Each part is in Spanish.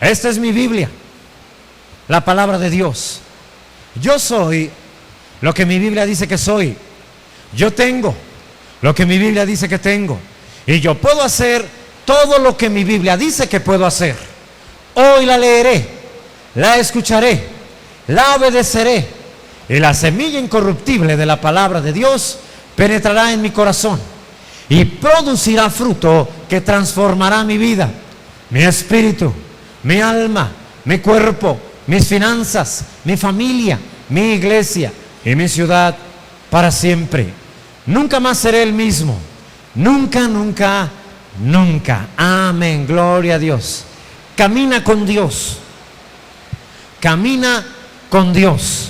Esta es mi Biblia, la palabra de Dios. Yo soy lo que mi Biblia dice que soy. Yo tengo lo que mi Biblia dice que tengo. Y yo puedo hacer todo lo que mi Biblia dice que puedo hacer. Hoy la leeré, la escucharé, la obedeceré, y la semilla incorruptible de la palabra de Dios penetrará en mi corazón y producirá fruto que transformará mi vida, mi espíritu, mi alma, mi cuerpo, mis finanzas, mi familia, mi iglesia y mi ciudad para siempre. Nunca más seré el mismo. Nunca, nunca, nunca. Amén. Gloria a Dios. Camina con Dios. Camina con Dios.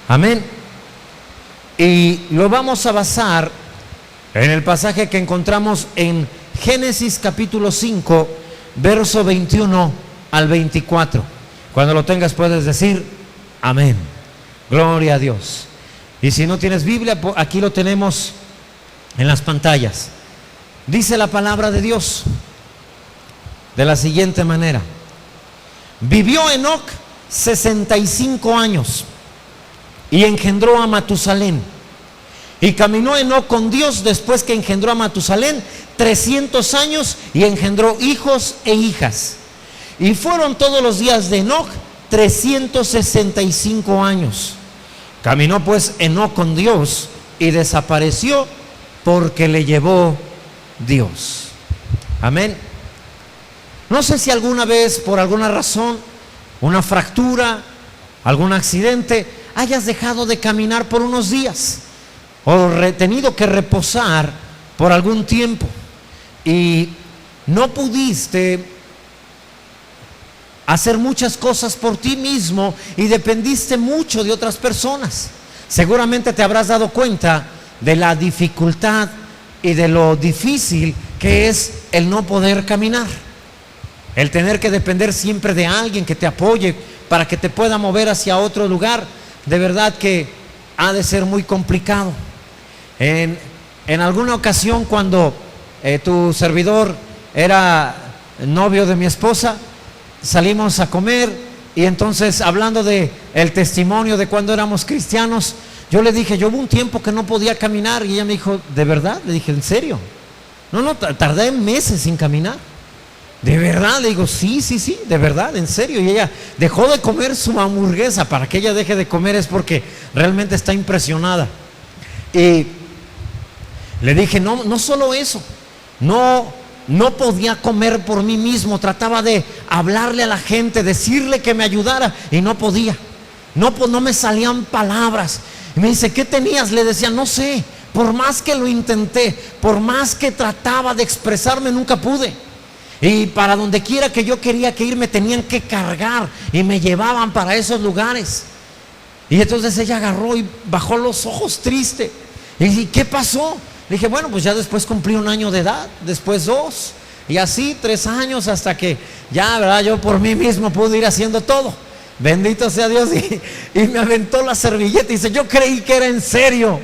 Amén. Y lo vamos a basar en el pasaje que encontramos en Génesis capítulo 5, verso 21 al 24. Cuando lo tengas puedes decir amén. Gloria a Dios. Y si no tienes Biblia, aquí lo tenemos en las pantallas. Dice la palabra de Dios de la siguiente manera: vivió Enoc 65 años y engendró a Matusalén. Y caminó Enoc con Dios después que engendró a Matusalén 300 años y engendró hijos e hijas. Y fueron todos los días de Enoc 365 años. Caminó pues Enoc con Dios y desapareció porque le llevó Dios. Amén. No sé si alguna vez, por alguna razón, una fractura, algún accidente, hayas dejado de caminar por unos días o tenido que reposar por algún tiempo y no pudiste hacer muchas cosas por ti mismo y dependiste mucho de otras personas. Seguramente te habrás dado cuenta de la dificultad y de lo difícil que es el no poder caminar, el tener que depender siempre de alguien que te apoye para que te pueda mover hacia otro lugar. De verdad que ha de ser muy complicado. En alguna ocasión, cuando tu servidor era novio de mi esposa, salimos a comer y entonces, hablando de el testimonio de cuando éramos cristianos, yo le dije, yo hubo un tiempo que no podía caminar, y ella me dijo, ¿de verdad? Le dije, ¿en serio? No, tardé meses sin caminar. ¿De verdad? Le digo, sí, de verdad, en serio. Y ella dejó de comer su hamburguesa. Para que ella deje de comer es porque realmente está impresionada. Y le dije, no solo eso, no podía comer por mí mismo. Trataba de hablarle a la gente, decirle que me ayudara, y no podía. No me salían palabras. Y me dice, ¿qué tenías? Le decía, no sé, por más que lo intenté, por más que trataba de expresarme, nunca pude. Y para donde quiera que yo quería que ir, me tenían que cargar y me llevaban para esos lugares. Y entonces ella agarró y bajó los ojos triste. Y dije, ¿qué pasó? Le dije, bueno, pues ya después cumplí 1 año de edad, después 2, y así 3 años, hasta que ya, ¿verdad?, yo por mí mismo pude ir haciendo todo. Bendito sea Dios. Y me aventó la servilleta y dice, yo creí que era en serio.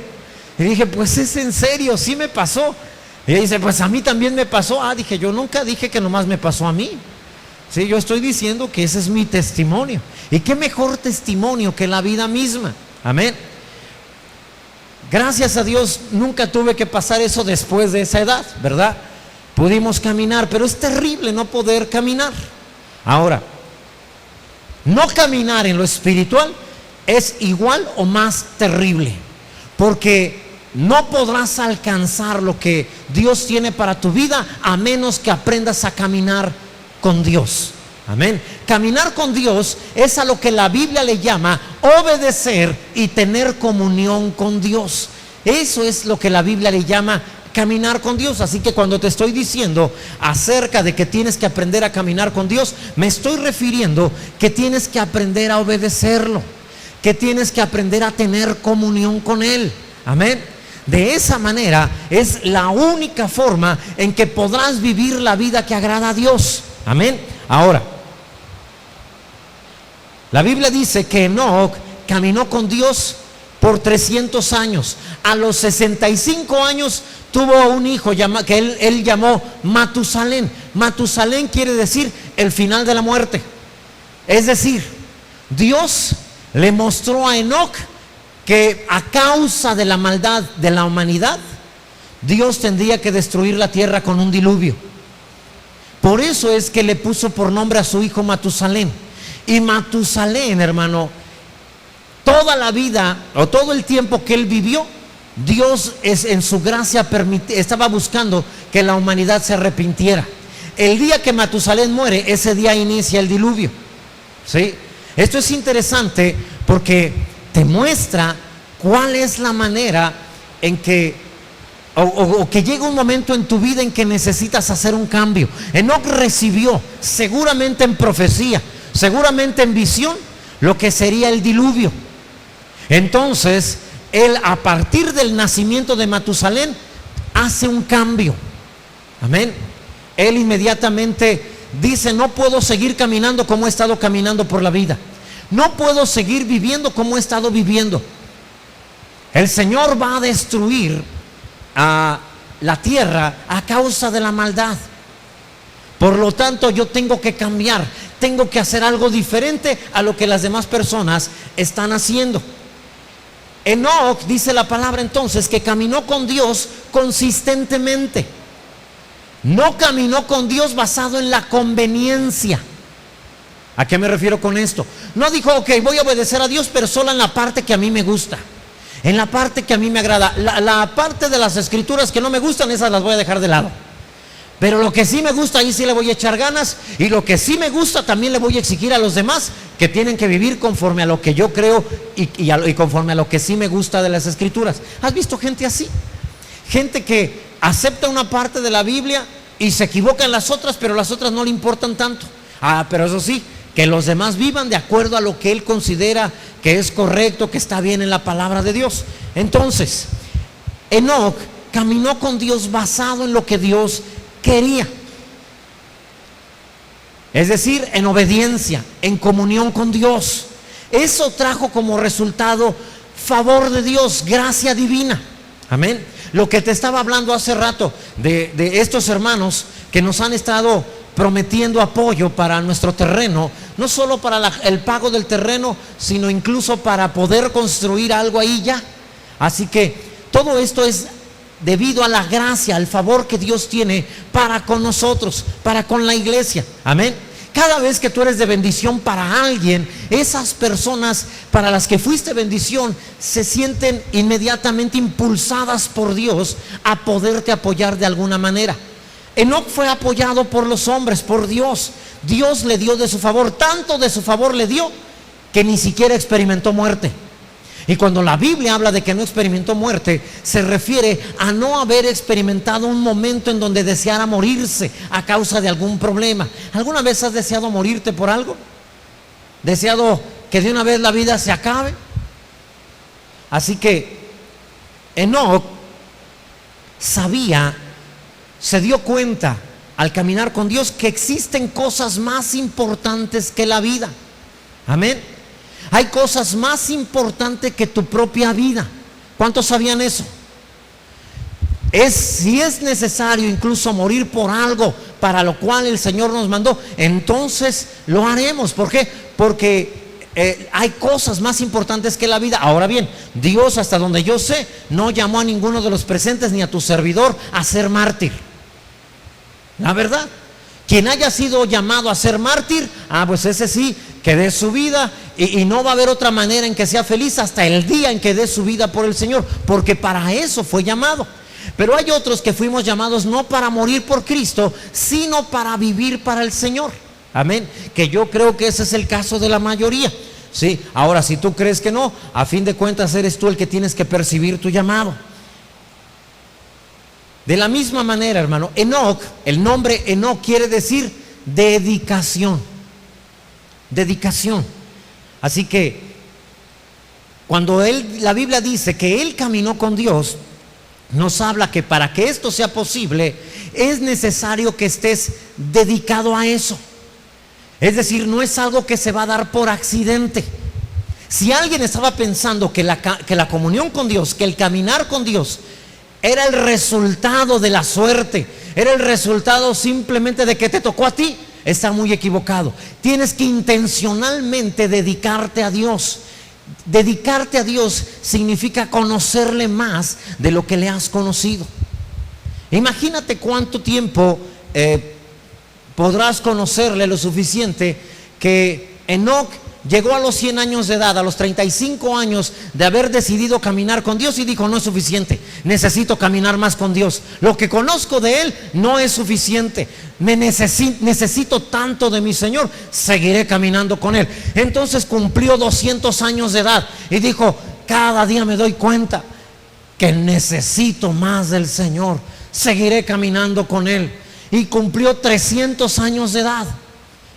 Y dije, pues es en serio, sí me pasó. Y ella dice, pues a mí también me pasó. Dije, yo nunca dije que nomás me pasó a mí. Sí, yo estoy diciendo que ese es mi testimonio. Y qué mejor testimonio que la vida misma. Amén. Gracias a Dios nunca tuve que pasar eso después de esa edad, ¿verdad? Pudimos caminar, pero es terrible no poder caminar. Ahora, no caminar en lo espiritual es igual o más terrible, porque no podrás alcanzar lo que Dios tiene para tu vida a menos que aprendas a caminar con Dios. Amén. Caminar con Dios es a lo que la Biblia le llama obedecer y tener comunión con Dios. Eso es lo que la Biblia le llama caminar con Dios. Así que cuando te estoy diciendo acerca de que tienes que aprender a caminar con Dios, me estoy refiriendo que tienes que aprender a obedecerlo, que tienes que aprender a tener comunión con Él. Amén. De esa manera es la única forma en que podrás vivir la vida que agrada a Dios. Amén. Ahora, la Biblia dice que Enoc caminó con Dios por 300 años. A los 65 años tuvo un hijo que él llamó Matusalén. Matusalén quiere decir el final de la muerte. Es decir, Dios le mostró a Enoc que a causa de la maldad de la humanidad, Dios tendría que destruir la tierra con un diluvio. Por eso es que le puso por nombre a su hijo Matusalén. Y Matusalén, hermano, toda la vida o todo el tiempo que él vivió, Dios en su gracia estaba buscando que la humanidad se arrepintiera. El día que Matusalén muere, ese día inicia el diluvio. ¿Sí? Esto es interesante porque te muestra cuál es la manera en que o que llega un momento en tu vida en que necesitas hacer un cambio. Enoc recibió, seguramente en profecía, seguramente en visión, lo que sería el diluvio. Entonces, él, a partir del nacimiento de Matusalén, hace un cambio. Amén. Él inmediatamente dice: no puedo seguir caminando como he estado caminando por la vida. No puedo seguir viviendo como he estado viviendo. El Señor va a destruir a la tierra a causa de la maldad. Por lo tanto, yo tengo que cambiar, tengo que hacer algo diferente a lo que las demás personas están haciendo. Enoc, dice la palabra entonces, que caminó con Dios consistentemente. No caminó con Dios basado en la conveniencia. ¿A qué me refiero con esto? No dijo: ok, voy a obedecer a Dios, pero solo en la parte que a mí me gusta, en la parte que a mí me agrada. La parte de las escrituras que no me gustan, esas las voy a dejar de lado. Pero lo que sí me gusta, ahí sí le voy a echar ganas. Y lo que sí me gusta, también le voy a exigir a los demás que tienen que vivir conforme a lo que yo creo y conforme a lo que sí me gusta de las escrituras. ¿Has visto gente así? Gente que acepta una parte de la Biblia y se equivoca en las otras, pero las otras no le importan tanto. Pero eso sí, que los demás vivan de acuerdo a lo que él considera que es correcto, que está bien en la palabra de Dios. Entonces, Enoc caminó con Dios basado en lo que Dios quería. Es decir, en obediencia, en comunión con Dios. Eso trajo como resultado favor de Dios, gracia divina. Amén. Lo que te estaba hablando hace rato de estos hermanos que nos han estado prometiendo apoyo para nuestro terreno, no solo para el pago del terreno, sino incluso para poder construir algo ahí ya. Así que todo esto es debido a la gracia, al favor que Dios tiene para con nosotros, para con la iglesia. Amén. Cada vez que tú eres de bendición para alguien, esas personas para las que fuiste bendición se sienten inmediatamente impulsadas por Dios a poderte apoyar de alguna manera. Enoc fue apoyado por los hombres, por Dios. Dios le dio de su favor, tanto de su favor le dio que ni siquiera experimentó muerte. Y cuando la Biblia habla de que no experimentó muerte, se refiere a no haber experimentado un momento en donde deseara morirse a causa de algún problema. ¿Alguna vez has deseado morirte por algo? ¿Deseado que de una vez la vida se acabe? Así que Enoc se dio cuenta al caminar con Dios que existen cosas más importantes que la vida. Amén. Hay cosas más importantes que tu propia vida. ¿Cuántos sabían eso? Si es necesario incluso morir por algo para lo cual el Señor nos mandó, entonces lo haremos. ¿Por qué? Porque hay cosas más importantes que la vida. Ahora bien, Dios, hasta donde yo sé, no llamó a ninguno de los presentes ni a tu servidor a ser mártir. La verdad, quien haya sido llamado a ser mártir, pues ese sí, que dé su vida y no va a haber otra manera en que sea feliz hasta el día en que dé su vida por el Señor, porque para eso fue llamado. Pero hay otros que fuimos llamados no para morir por Cristo, sino para vivir para el Señor. Amén. Que yo creo que ese es el caso de la mayoría. Sí. Ahora, si tú crees que no, a fin de cuentas eres tú el que tienes que percibir tu llamado. De la misma manera, hermano, Enoc, el nombre Enoc quiere decir dedicación. Dedicación. Así que cuando la Biblia dice que él caminó con Dios, nos habla que para que esto sea posible es necesario que estés dedicado a eso. Es decir, no es algo que se va a dar por accidente. Si alguien estaba pensando que la comunión con Dios, que el caminar con Dios era el resultado de la suerte, era el resultado simplemente de que te tocó a ti, está muy equivocado. Tienes que intencionalmente dedicarte a Dios. Dedicarte a Dios significa conocerle más de lo que le has conocido. Imagínate cuánto tiempo podrás conocerle lo suficiente que Enoc llegó a los 100 años de edad, a los 35 años de haber decidido caminar con Dios, y dijo: no es suficiente, necesito caminar más con Dios. Lo que conozco de Él no es suficiente, necesito tanto de mi Señor, seguiré caminando con Él. Entonces cumplió 200 años de edad y dijo: cada día me doy cuenta que necesito más del Señor, seguiré caminando con Él. Y cumplió 300 años de edad,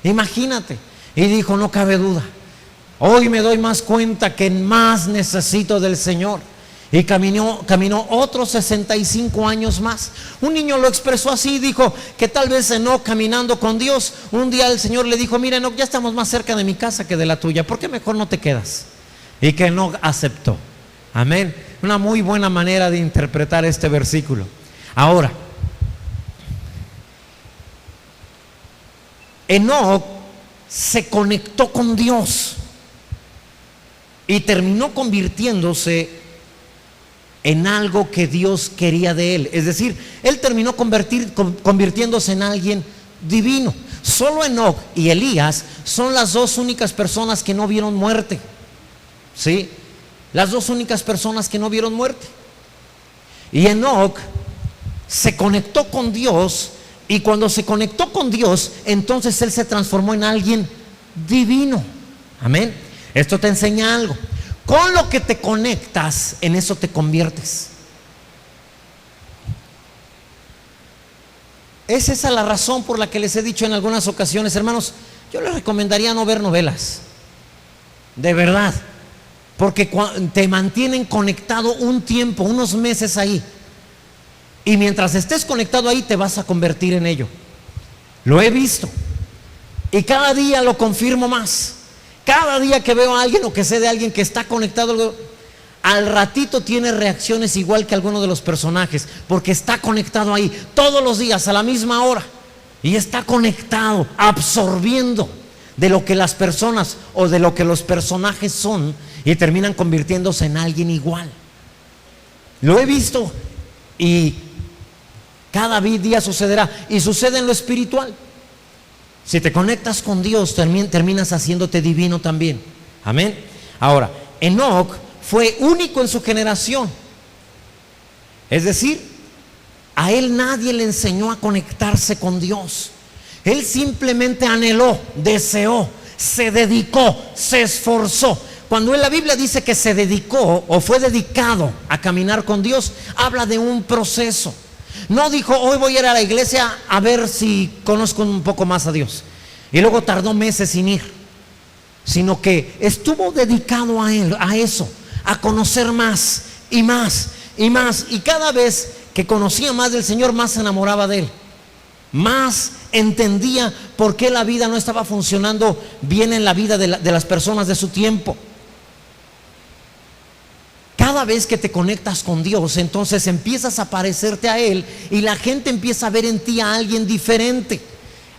imagínate, y dijo: no cabe duda, hoy me doy más cuenta que más necesito del Señor. Y caminó otros 65 años más. Un niño lo expresó así, dijo que tal vez Enoc, caminando con Dios, un día el Señor le dijo: mira, Enoc, ya estamos más cerca de mi casa que de la tuya, ¿por qué mejor no te quedas? Y que Enoc aceptó. Amén. Una muy buena manera de interpretar este versículo. Ahora, Enoc se conectó con Dios y terminó convirtiéndose en algo que Dios quería de él. Es decir, él terminó convirtiéndose en alguien divino. Solo Enoc y Elías son las dos únicas personas que no vieron muerte. ¿Sí? Las dos únicas personas que no vieron muerte. Y Enoc se conectó con Dios, y cuando se conectó con Dios, entonces él se transformó en alguien divino. Amén. Esto te enseña algo. Con lo que te conectas, en eso te conviertes. Es esa la razón por la que les he dicho en algunas ocasiones, hermanos, yo les recomendaría no ver novelas. De verdad. Porque te mantienen conectado un tiempo, unos meses ahí. Y mientras estés conectado ahí, te vas a convertir en ello. Lo he visto. Y cada día lo confirmo más. Cada día que veo a alguien o que sé de alguien que está conectado, al ratito tiene reacciones igual que alguno de los personajes, porque está conectado ahí todos los días a la misma hora. Y está conectado, absorbiendo de lo que las personas o de lo que los personajes son, y terminan convirtiéndose en alguien igual. Lo he visto y cada día sucederá, y sucede en lo espiritual. Si te conectas con Dios, terminas haciéndote divino también. Amén. Ahora, Enoc fue único en su generación. Es decir, a él nadie le enseñó a conectarse con Dios. Él simplemente anheló, deseó, se dedicó, se esforzó. Cuando en la Biblia dice que se dedicó o fue dedicado a caminar con Dios, habla de un proceso. No dijo: hoy voy a ir a la iglesia a ver si conozco un poco más a Dios, y luego tardó meses sin ir. Sino que estuvo dedicado a él, a eso, a conocer más y más y más. Y cada vez que conocía más del Señor, más se enamoraba de Él, más entendía por qué la vida no estaba funcionando bien en la vida de las personas de su tiempo. Cada vez que te conectas con Dios, entonces empiezas a parecerte a Él, y la gente empieza a ver en ti a alguien diferente,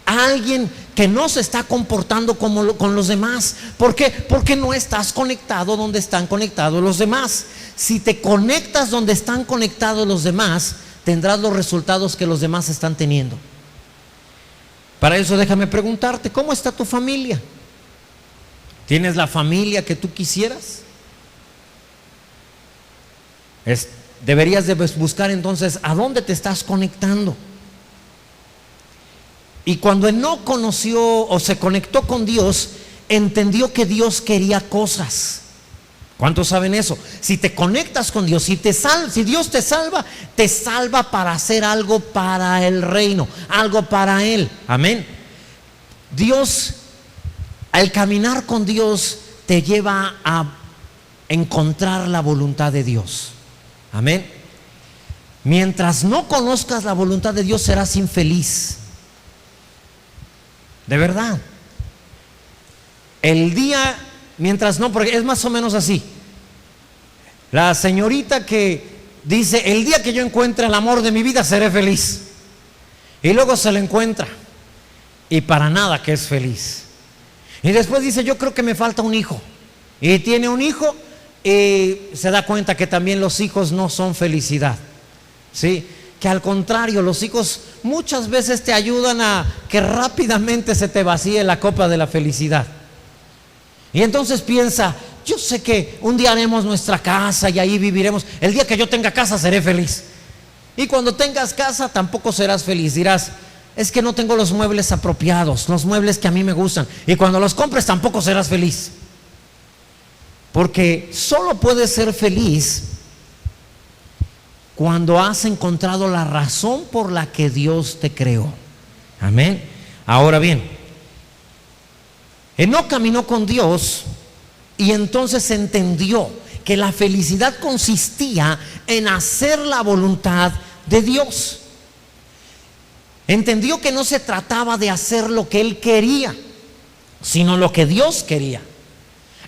a alguien que no se está comportando con los demás. ¿Por qué? Porque no estás conectado donde están conectados los demás. Si te conectas donde están conectados los demás, tendrás los resultados que los demás están teniendo. Para eso déjame preguntarte: ¿cómo está tu familia? ¿Tienes la familia que tú quisieras? Deberías de buscar entonces a dónde te estás conectando. Y cuando Enoc conoció o se conectó con Dios, entendió que Dios quería cosas. ¿Cuántos saben eso? Si te conectas con Dios, si Dios te salva para hacer algo para el reino, algo para Él. Amén. Dios, al caminar con Dios, te lleva a encontrar la voluntad de Dios. Amén. Mientras no conozcas la voluntad de Dios, serás infeliz. De verdad. El día, mientras no, porque es más o menos así. La señorita que dice: el día que yo encuentre el amor de mi vida, seré feliz. Y luego se lo encuentra. y para nada que es feliz. Y después dice, yo creo que me falta un hijo. Y tiene un hijo y se da cuenta que también los hijos no son felicidad. ¿Sí? Que al contrario, los hijos muchas veces te ayudan a que rápidamente se te vacíe la copa de la felicidad. Y entonces piensa, yo sé que un día haremos nuestra casa y ahí viviremos. El día que yo tenga casa seré feliz. Y cuando tengas casa tampoco serás feliz. Dirás, es que no tengo los muebles apropiados, los muebles que a mí me gustan. Y cuando los compres tampoco serás feliz. Porque solo puedes ser feliz cuando has encontrado la razón por la que Dios te creó. Amén. Ahora bien, Enoc caminó con Dios y entonces entendió que la felicidad consistía en hacer la voluntad de Dios. Entendió que no se trataba de hacer lo que él quería, sino lo que Dios quería.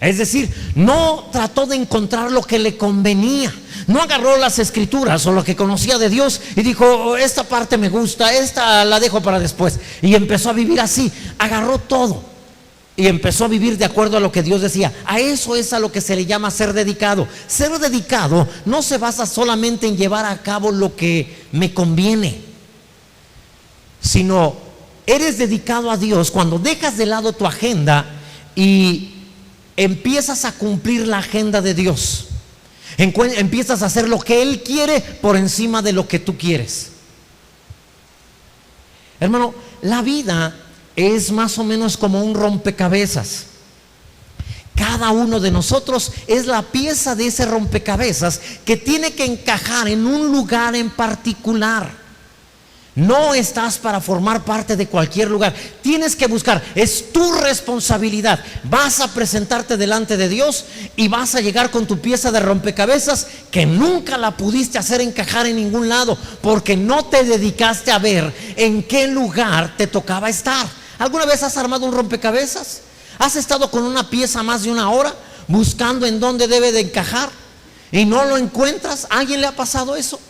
Es decir, no trató de encontrar lo que le convenía. No agarró las escrituras o lo que conocía de Dios y dijo, esta parte me gusta, esta la dejo para después. Y empezó a vivir así. Agarró todo y empezó a vivir de acuerdo a lo que Dios decía. A eso es a lo que se le llama ser dedicado. Ser dedicado no se basa solamente en llevar a cabo lo que me conviene, sino eres dedicado a Dios cuando dejas de lado tu agenda y empiezas a cumplir la agenda de Dios. Empiezas a hacer lo que Él quiere por encima de lo que tú quieres. Hermano, la vida es más o menos como un rompecabezas. Cada uno de nosotros es la pieza de ese rompecabezas que tiene que encajar en un lugar en particular. No estás para formar parte de cualquier lugar. Tienes que buscar, es tu responsabilidad. Vas a presentarte delante de Dios y vas a llegar con tu pieza de rompecabezas que nunca la pudiste hacer encajar en ningún lado, porque no te dedicaste a ver en qué lugar te tocaba estar. ¿Alguna vez has armado un rompecabezas? ¿Has estado con una pieza más de una hora buscando en dónde debe de encajar y no lo encuentras? ¿A alguien le ha pasado eso?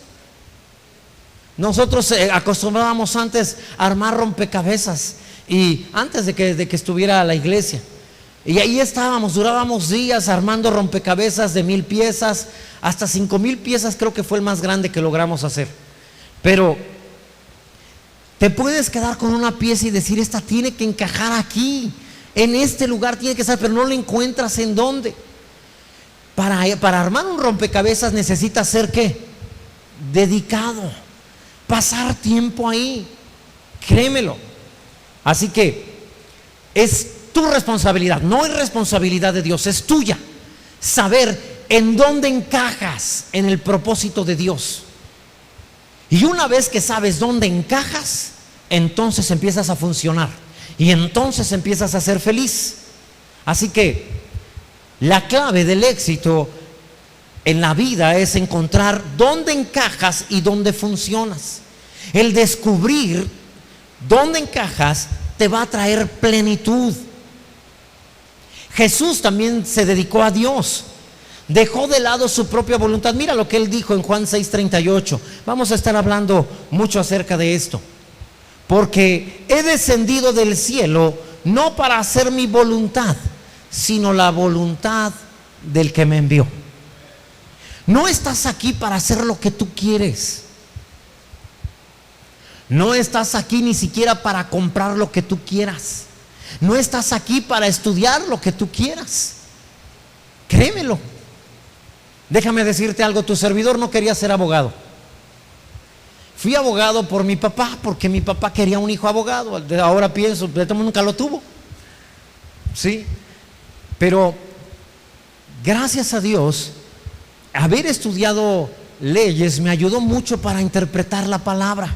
Nosotros acostumbrábamos antes a armar rompecabezas, y antes de que estuviera la iglesia, y ahí estábamos, durábamos días armando rompecabezas de 1000 piezas, hasta 5000 piezas creo que fue el más grande que logramos hacer. Pero te puedes quedar con una pieza y decir, esta tiene que encajar aquí, en este lugar tiene que estar, pero no la encuentras en dónde. Para armar un rompecabezas necesitas ser ¿qué? Dedicado. Pasar tiempo ahí, créemelo. Así que es tu responsabilidad, no es responsabilidad de Dios, es tuya saber en dónde encajas en el propósito de Dios. Y una vez que sabes dónde encajas, entonces empiezas a funcionar y entonces empiezas a ser feliz. Así que la clave del éxito en la vida es encontrar dónde encajas y dónde funcionas. El descubrir dónde encajas te va a traer plenitud. Jesús también se dedicó a Dios. Dejó de lado su propia voluntad. Mira lo que él dijo en Juan 6:38. Vamos a estar hablando mucho acerca de esto. Porque he descendido del cielo no para hacer mi voluntad, sino la voluntad del que me envió. No estás aquí para hacer lo que tú quieres. No estás aquí ni siquiera para comprar lo que tú quieras. No estás aquí para estudiar lo que tú quieras. Créemelo. Déjame decirte algo, tu servidor no quería ser abogado. Fui abogado por mi papá, porque mi papá quería un hijo abogado. Ahora pienso, nunca lo tuvo. Sí, pero gracias a Dios, haber estudiado leyes me ayudó mucho para interpretar la palabra.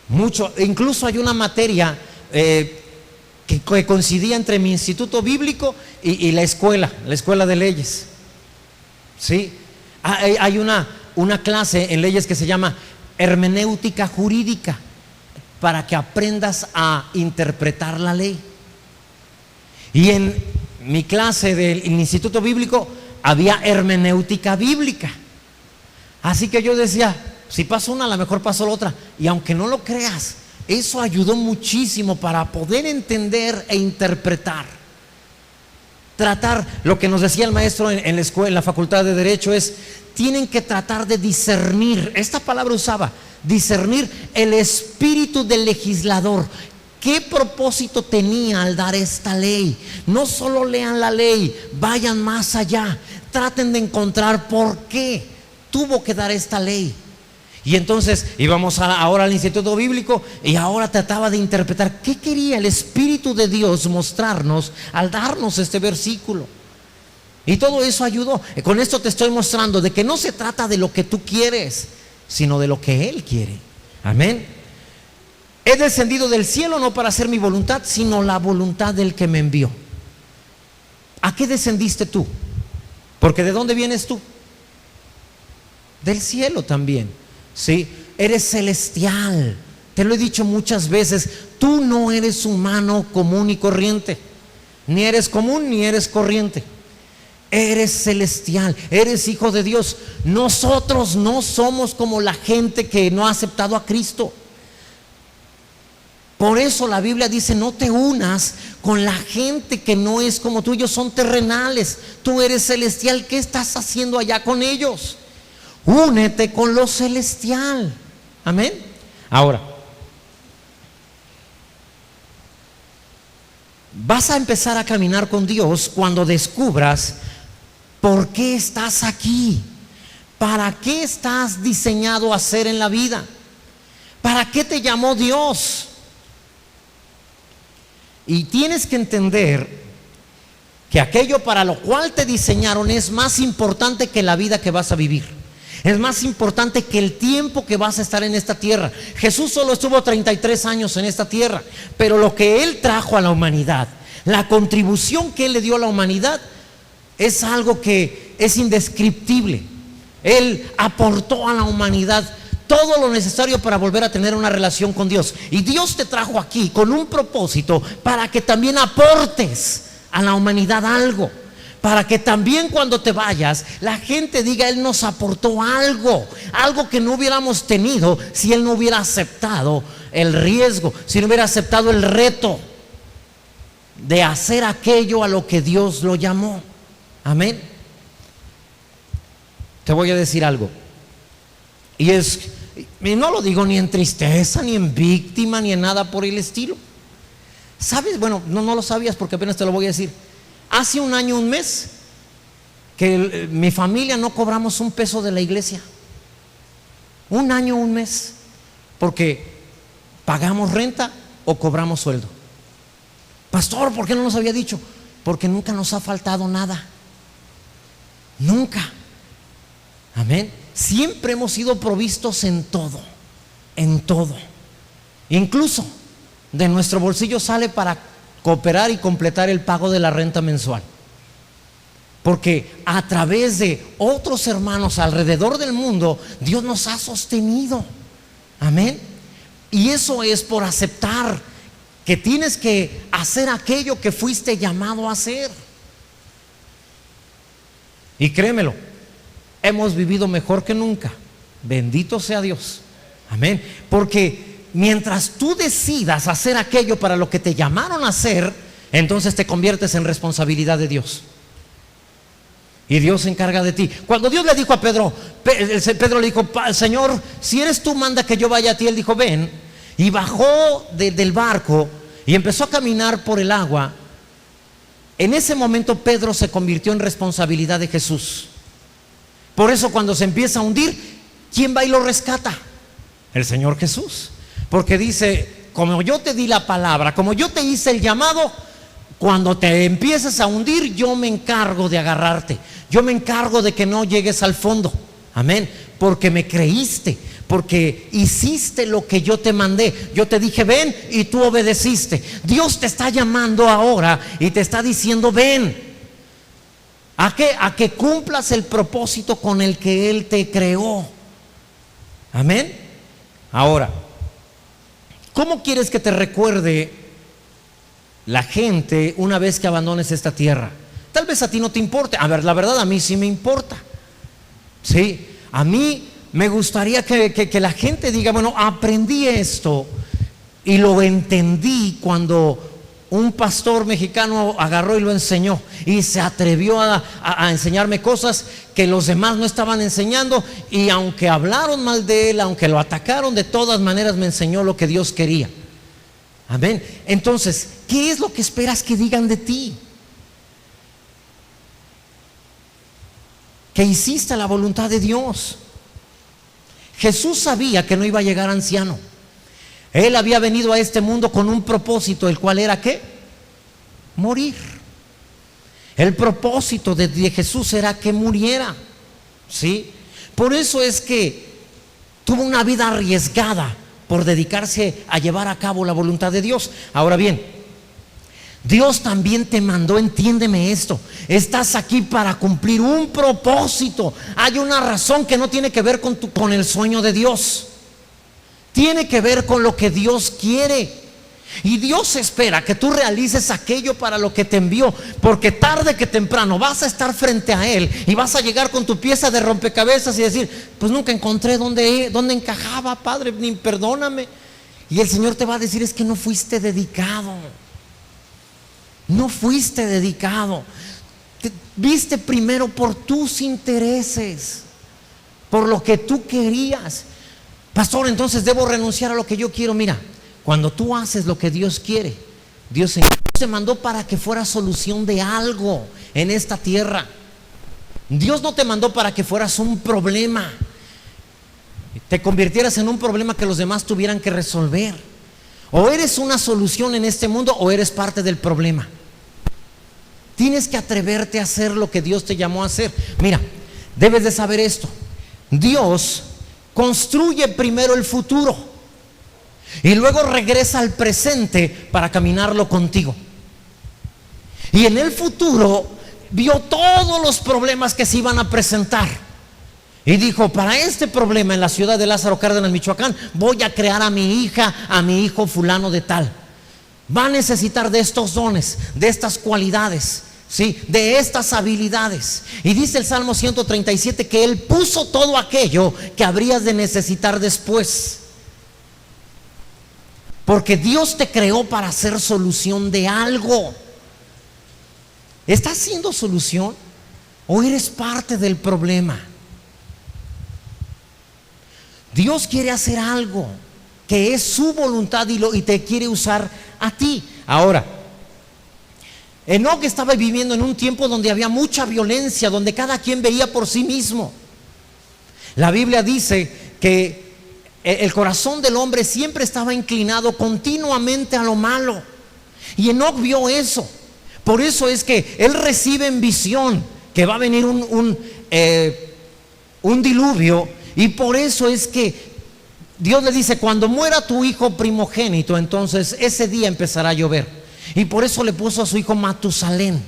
Mucho, incluso hay una materia que coincidía entre mi instituto bíblico y la escuela de leyes. Sí, hay una clase en leyes que se llama hermenéutica jurídica, para que aprendas a interpretar la ley. Y en mi clase del instituto bíblico había hermenéutica bíblica. Así que yo decía, si paso una, a lo mejor paso la otra. Y aunque no lo creas, eso ayudó muchísimo para poder entender e interpretar. Tratar, lo que nos decía el maestro en la escuela, en la facultad de Derecho, es: tienen que tratar de discernir, esta palabra usaba, discernir el espíritu del legislador. ¿Qué propósito tenía al dar esta ley? No solo lean la ley, vayan más allá, traten de encontrar por qué tuvo que dar esta ley. Y entonces íbamos ahora al Instituto Bíblico y ahora trataba de interpretar qué quería el Espíritu de Dios mostrarnos al darnos este versículo. Y todo eso ayudó. Con esto te estoy mostrando de que no se trata de lo que tú quieres, sino de lo que Él quiere. Amén. He descendido del cielo no para hacer mi voluntad, sino la voluntad del que me envió. ¿A qué descendiste tú? Porque ¿de dónde vienes tú? Del cielo también, ¿sí? Eres celestial. Te lo he dicho muchas veces, tú no eres humano común y corriente. Ni eres común ni eres corriente. Eres celestial, eres hijo de Dios. Nosotros no somos como la gente que no ha aceptado a Cristo. Por eso la Biblia dice: no te unas con la gente que no es como tú. Ellos son terrenales, tú eres celestial. ¿Qué estás haciendo allá con ellos? Únete con lo celestial. Amén. Ahora, vas a empezar a caminar con Dios cuando descubras por qué estás aquí, para qué estás diseñado a ser en la vida, para qué te llamó Dios. Y tienes que entender que aquello para lo cual te diseñaron es más importante que la vida que vas a vivir. Es más importante que el tiempo que vas a estar en esta tierra. Jesús solo estuvo 33 años en esta tierra, pero lo que Él trajo a la humanidad, la contribución que Él le dio a la humanidad, es algo que es indescriptible. Él aportó a la humanidad todo lo necesario para volver a tener una relación con Dios. Y Dios te trajo aquí con un propósito para que también aportes a la humanidad algo. Para que también cuando te vayas, la gente diga: Él nos aportó algo, algo que no hubiéramos tenido si Él no hubiera aceptado el riesgo, si no hubiera aceptado el reto de hacer aquello a lo que Dios lo llamó. Amén. Te voy a decir algo. Y no lo digo ni en tristeza, ni en víctima, ni en nada por el estilo. ¿Sabes? Bueno, no lo sabías porque apenas te lo voy a decir. Hace un año, un mes, que mi familia no cobramos un peso de la iglesia. Un año, un mes. Porque pagamos renta o cobramos sueldo. Pastor, ¿por qué no nos había dicho? Porque nunca nos ha faltado nada. Nunca. Amén. Siempre hemos sido provistos en todo. En todo. Incluso de nuestro bolsillo sale para cooperar y completar el pago de la renta mensual. Porque a través de otros hermanos alrededor del mundo, Dios nos ha sostenido. Amén. Y eso es por aceptar que tienes que hacer aquello que fuiste llamado a hacer. Y créemelo, hemos vivido mejor que nunca. Bendito sea Dios. Amén. Porque mientras tú decidas hacer aquello para lo que te llamaron a hacer, entonces te conviertes en responsabilidad de Dios. Y Dios se encarga de ti. Cuando Dios le dijo a Pedro, Pedro le dijo: Señor, si eres tú, manda que yo vaya a ti. Él dijo: ven. Y bajó del barco y empezó a caminar por el agua. En ese momento Pedro se convirtió en responsabilidad de Jesús. Por eso cuando se empieza a hundir, ¿quién va y lo rescata? El Señor Jesús. Porque dice: como yo te di la palabra, como yo te hice el llamado, cuando te empieces a hundir, yo me encargo de agarrarte. Yo me encargo de que no llegues al fondo. Amén. Porque me creíste, porque hiciste lo que yo te mandé. Yo te dije: ven, y tú obedeciste. Dios te está llamando ahora y te está diciendo: ven. ¿A qué? A que cumplas el propósito con el que Él te creó. Amén. Ahora, ¿cómo quieres que te recuerde la gente una vez que abandones esta tierra? Tal vez a ti no te importe. A ver, la verdad, a mí sí me importa. Sí, a mí me gustaría que la gente diga: bueno, aprendí esto Y lo entendí cuando un pastor mexicano agarró y lo enseñó y se atrevió a enseñarme cosas que los demás no estaban enseñando, y aunque hablaron mal de él, aunque lo atacaron, de todas maneras me enseñó lo que Dios quería. Amén. Entonces, ¿qué es lo que esperas que digan de ti? Que hiciste la voluntad de Dios. Jesús sabía que no iba a llegar anciano. Él había venido a este mundo con un propósito, el cual era ¿qué? Morir. El propósito de Jesús era que muriera, ¿sí? Por eso es que tuvo una vida arriesgada por dedicarse a llevar a cabo la voluntad de Dios. Ahora bien, Dios también te mandó, entiéndeme esto, estás aquí para cumplir un propósito. Hay una razón que no tiene que ver con el sueño de Dios. Tiene que ver con lo que Dios quiere. Y Dios espera que tú realices aquello para lo que te envió, porque tarde que temprano vas a estar frente a Él y vas a llegar con tu pieza de rompecabezas y decir: pues nunca encontré dónde encajaba, Padre, ni perdóname. Y el Señor te va a decir: es que no fuiste dedicado. No fuiste dedicado. Viste primero por tus intereses, por lo que tú querías. Pastor, entonces debo renunciar a lo que yo quiero. Mira, cuando tú haces lo que Dios quiere, Dios te mandó para que fuera solución de algo en esta tierra. Dios no te mandó para que fueras un problema, te convirtieras en un problema que los demás tuvieran que resolver. O eres una solución en este mundo o eres parte del problema. Tienes que atreverte a hacer lo que Dios te llamó a hacer. Mira, debes de saber esto: Dios construye primero el futuro y luego regresa al presente para caminarlo contigo. Y en el futuro vio todos los problemas que se iban a presentar y dijo: para este problema en la ciudad de Lázaro Cárdenas, Michoacán, voy a crear a mi hija, a mi hijo fulano de tal. Va a necesitar de estos dones, de estas cualidades, ¿sí? De estas habilidades. Y dice el Salmo 137 que Él puso todo aquello que habrías de necesitar después. Porque Dios te creó para hacer solución de algo. ¿Estás siendo solución o eres parte del problema? Dios quiere hacer algo que es su voluntad y te quiere usar a ti. Ahora, Enoc estaba viviendo en un tiempo donde había mucha violencia, donde cada quien veía por sí mismo. La Biblia dice que el corazón del hombre siempre estaba inclinado continuamente a lo malo, y Enoc vio eso. Por eso es que él recibe en visión que va a venir un diluvio, y por eso es que Dios le dice: cuando muera tu hijo primogénito, entonces ese día empezará a llover. Y por eso le puso a su hijo Matusalén,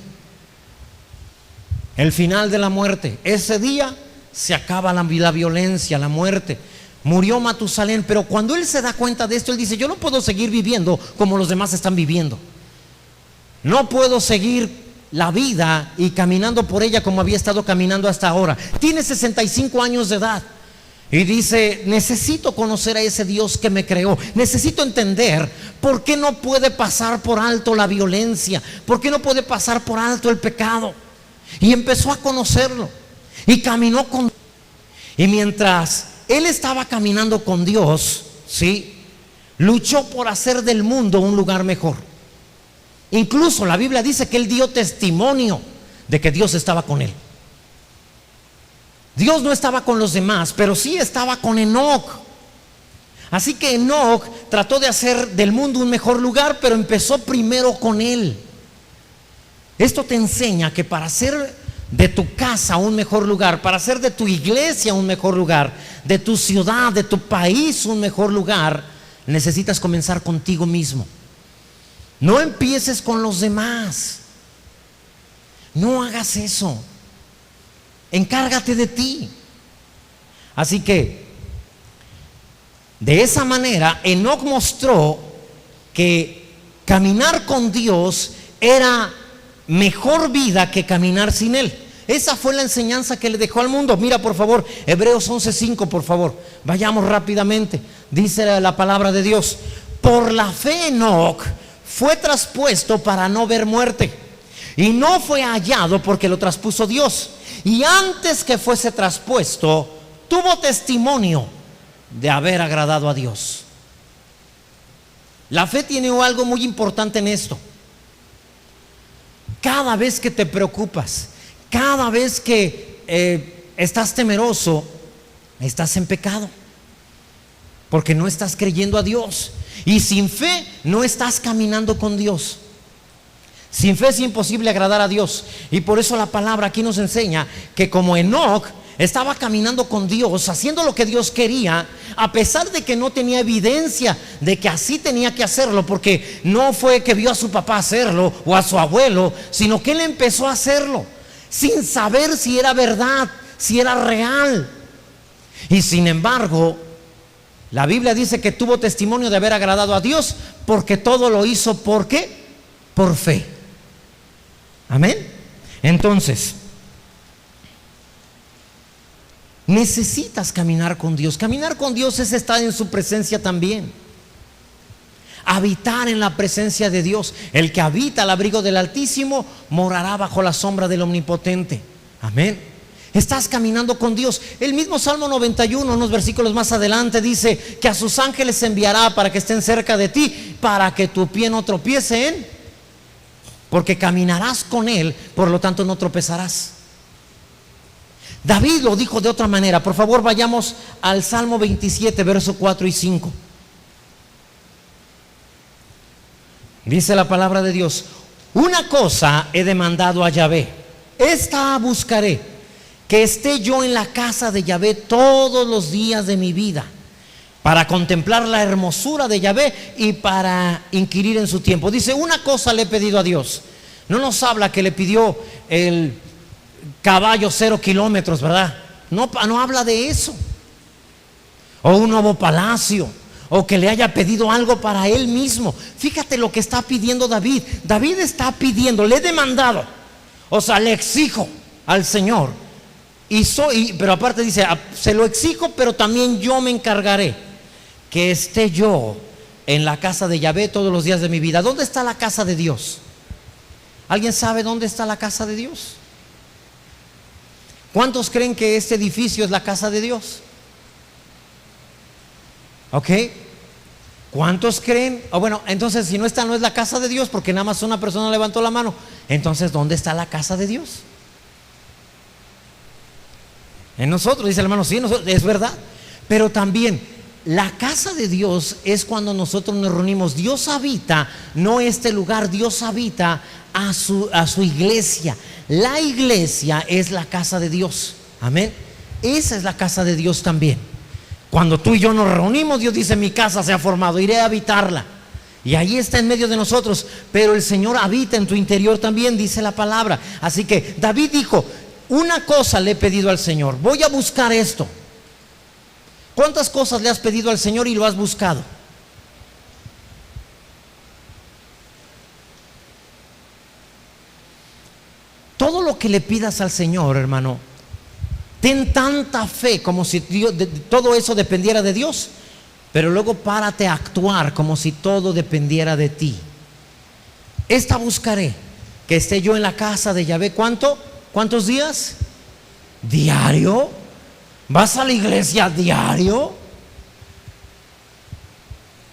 el final de la muerte. Ese día se acaba la violencia, la muerte. Murió Matusalén, pero cuando él se da cuenta de esto, él dice: yo no puedo seguir viviendo como los demás están viviendo. No puedo seguir la vida y caminando por ella como había estado caminando hasta ahora. Tiene 65 años de edad. Y dice: necesito conocer a ese Dios que me creó. Necesito entender por qué no puede pasar por alto la violencia, por qué no puede pasar por alto el pecado. Y empezó a conocerlo y caminó con. Y mientras él estaba caminando con Dios, ¿sí?, luchó por hacer del mundo un lugar mejor. Incluso la Biblia dice que él dio testimonio de que Dios estaba con él. Dios no estaba con los demás, pero sí estaba con Enoc. Así que Enoc trató de hacer del mundo un mejor lugar, pero empezó primero con él. Esto te enseña que para hacer de tu casa un mejor lugar, para hacer de tu iglesia un mejor lugar, de tu ciudad, de tu país un mejor lugar, necesitas comenzar contigo mismo. No empieces con los demás. No hagas eso. Encárgate de ti. Así que de esa manera Enoc mostró que caminar con Dios era mejor vida que caminar sin Él. Esa fue la enseñanza que le dejó al mundo. Mira, por favor, Hebreos 11:5, por favor. Vayamos rápidamente. Dice la palabra de Dios: Por la fe Enoc fue traspuesto para no ver muerte, y no fue hallado porque lo traspuso Dios. Y antes que fuese traspuesto, tuvo testimonio de haber agradado a Dios. La fe tiene algo muy importante en esto. Cada vez que te preocupas, cada vez que estás temeroso, estás en pecado, porque no estás creyendo a Dios. Y sin fe no estás caminando con Dios. Sin fe es imposible agradar a Dios. Y por eso la palabra aquí nos enseña que como Enoc estaba caminando con Dios, haciendo lo que Dios quería, a pesar de que no tenía evidencia de que así tenía que hacerlo, porque no fue que vio a su papá hacerlo o a su abuelo, sino que él empezó a hacerlo sin saber si era verdad, si era real. Y sin embargo, la Biblia dice que tuvo testimonio de haber agradado a Dios, porque todo lo hizo, ¿por qué? Por fe. Amén. Entonces, necesitas caminar con Dios. Caminar con Dios es estar en su presencia también. Habitar en la presencia de Dios. El que habita al abrigo del Altísimo morará bajo la sombra del Omnipotente. Amén. Estás caminando con Dios. El mismo Salmo 91, unos versículos más adelante, dice que a sus ángeles enviará para que estén cerca de ti, para que tu pie no tropiece en, porque caminarás con Él, por lo tanto no tropezarás. David lo dijo de otra manera. Por favor, vayamos al Salmo 27, versos 4 y 5. Dice la palabra de Dios: una cosa he demandado a Yahvé, esta buscaré, que esté yo en la casa de Yahvé todos los días de mi vida, para contemplar la hermosura de Yahvé y para inquirir en su tiempo. Dice, una cosa le he pedido a Dios. No nos habla que le pidió el caballo 0 kilómetros, ¿verdad? No habla de eso. O un nuevo palacio, o que le haya pedido algo para él mismo. Fíjate lo que está pidiendo David. David está pidiendo, le he demandado, o sea, le exijo al Señor. Pero aparte dice, se lo exijo, pero también yo me encargaré que esté yo en la casa de Yahvé todos los días de mi vida. ¿Dónde está la casa de Dios? ¿Alguien sabe dónde está la casa de Dios? ¿Cuántos creen que este edificio es la casa de Dios? ¿Ok? ¿Cuántos creen? Bueno, entonces si no está, no es la casa de Dios, porque nada más una persona levantó la mano. Entonces, ¿dónde está la casa de Dios? En nosotros, dice el hermano. Sí, es verdad. Pero también la casa de Dios es cuando nosotros nos reunimos. Dios habita, no este lugar, Dios habita a su iglesia. La iglesia es la casa de Dios. Amén. Esa es la casa de Dios también. Cuando tú y yo nos reunimos, Dios dice, mi casa se ha formado, iré a habitarla. Y ahí está en medio de nosotros. Pero el Señor habita en tu interior también, dice la palabra. Así que David dijo, una cosa le he pedido al Señor, voy a buscar esto. ¿Cuántas cosas le has pedido al Señor y lo has buscado? Todo lo que le pidas al Señor, hermano, ten tanta fe como si todo eso dependiera de Dios, pero luego párate a actuar como si todo dependiera de ti. Esta buscaré, que esté yo en la casa de Yahvé. ¿Cuántos días? ¿Diario? ¿Vas a la iglesia diario?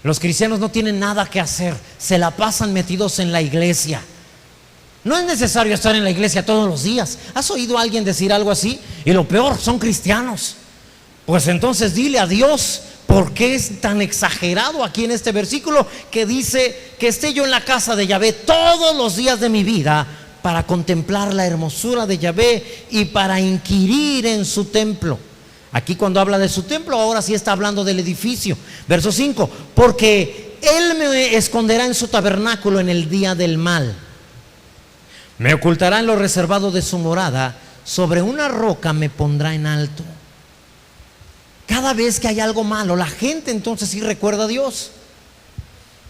Los cristianos no tienen nada que hacer, se la pasan metidos en la iglesia. No es necesario estar en la iglesia todos los días. ¿Has oído a alguien decir algo así? Y lo peor, son cristianos. Pues entonces dile a Dios por qué es tan exagerado aquí en este versículo que dice que esté yo en la casa de Yahvé todos los días de mi vida, para contemplar la hermosura de Yahvé y para inquirir en su templo. Aquí cuando habla de su templo, ahora sí está hablando del edificio. Verso 5, porque Él me esconderá en su tabernáculo en el día del mal, me ocultará en lo reservado de su morada, sobre una roca me pondrá en alto. Cada vez que hay algo malo, la gente entonces sí recuerda a Dios.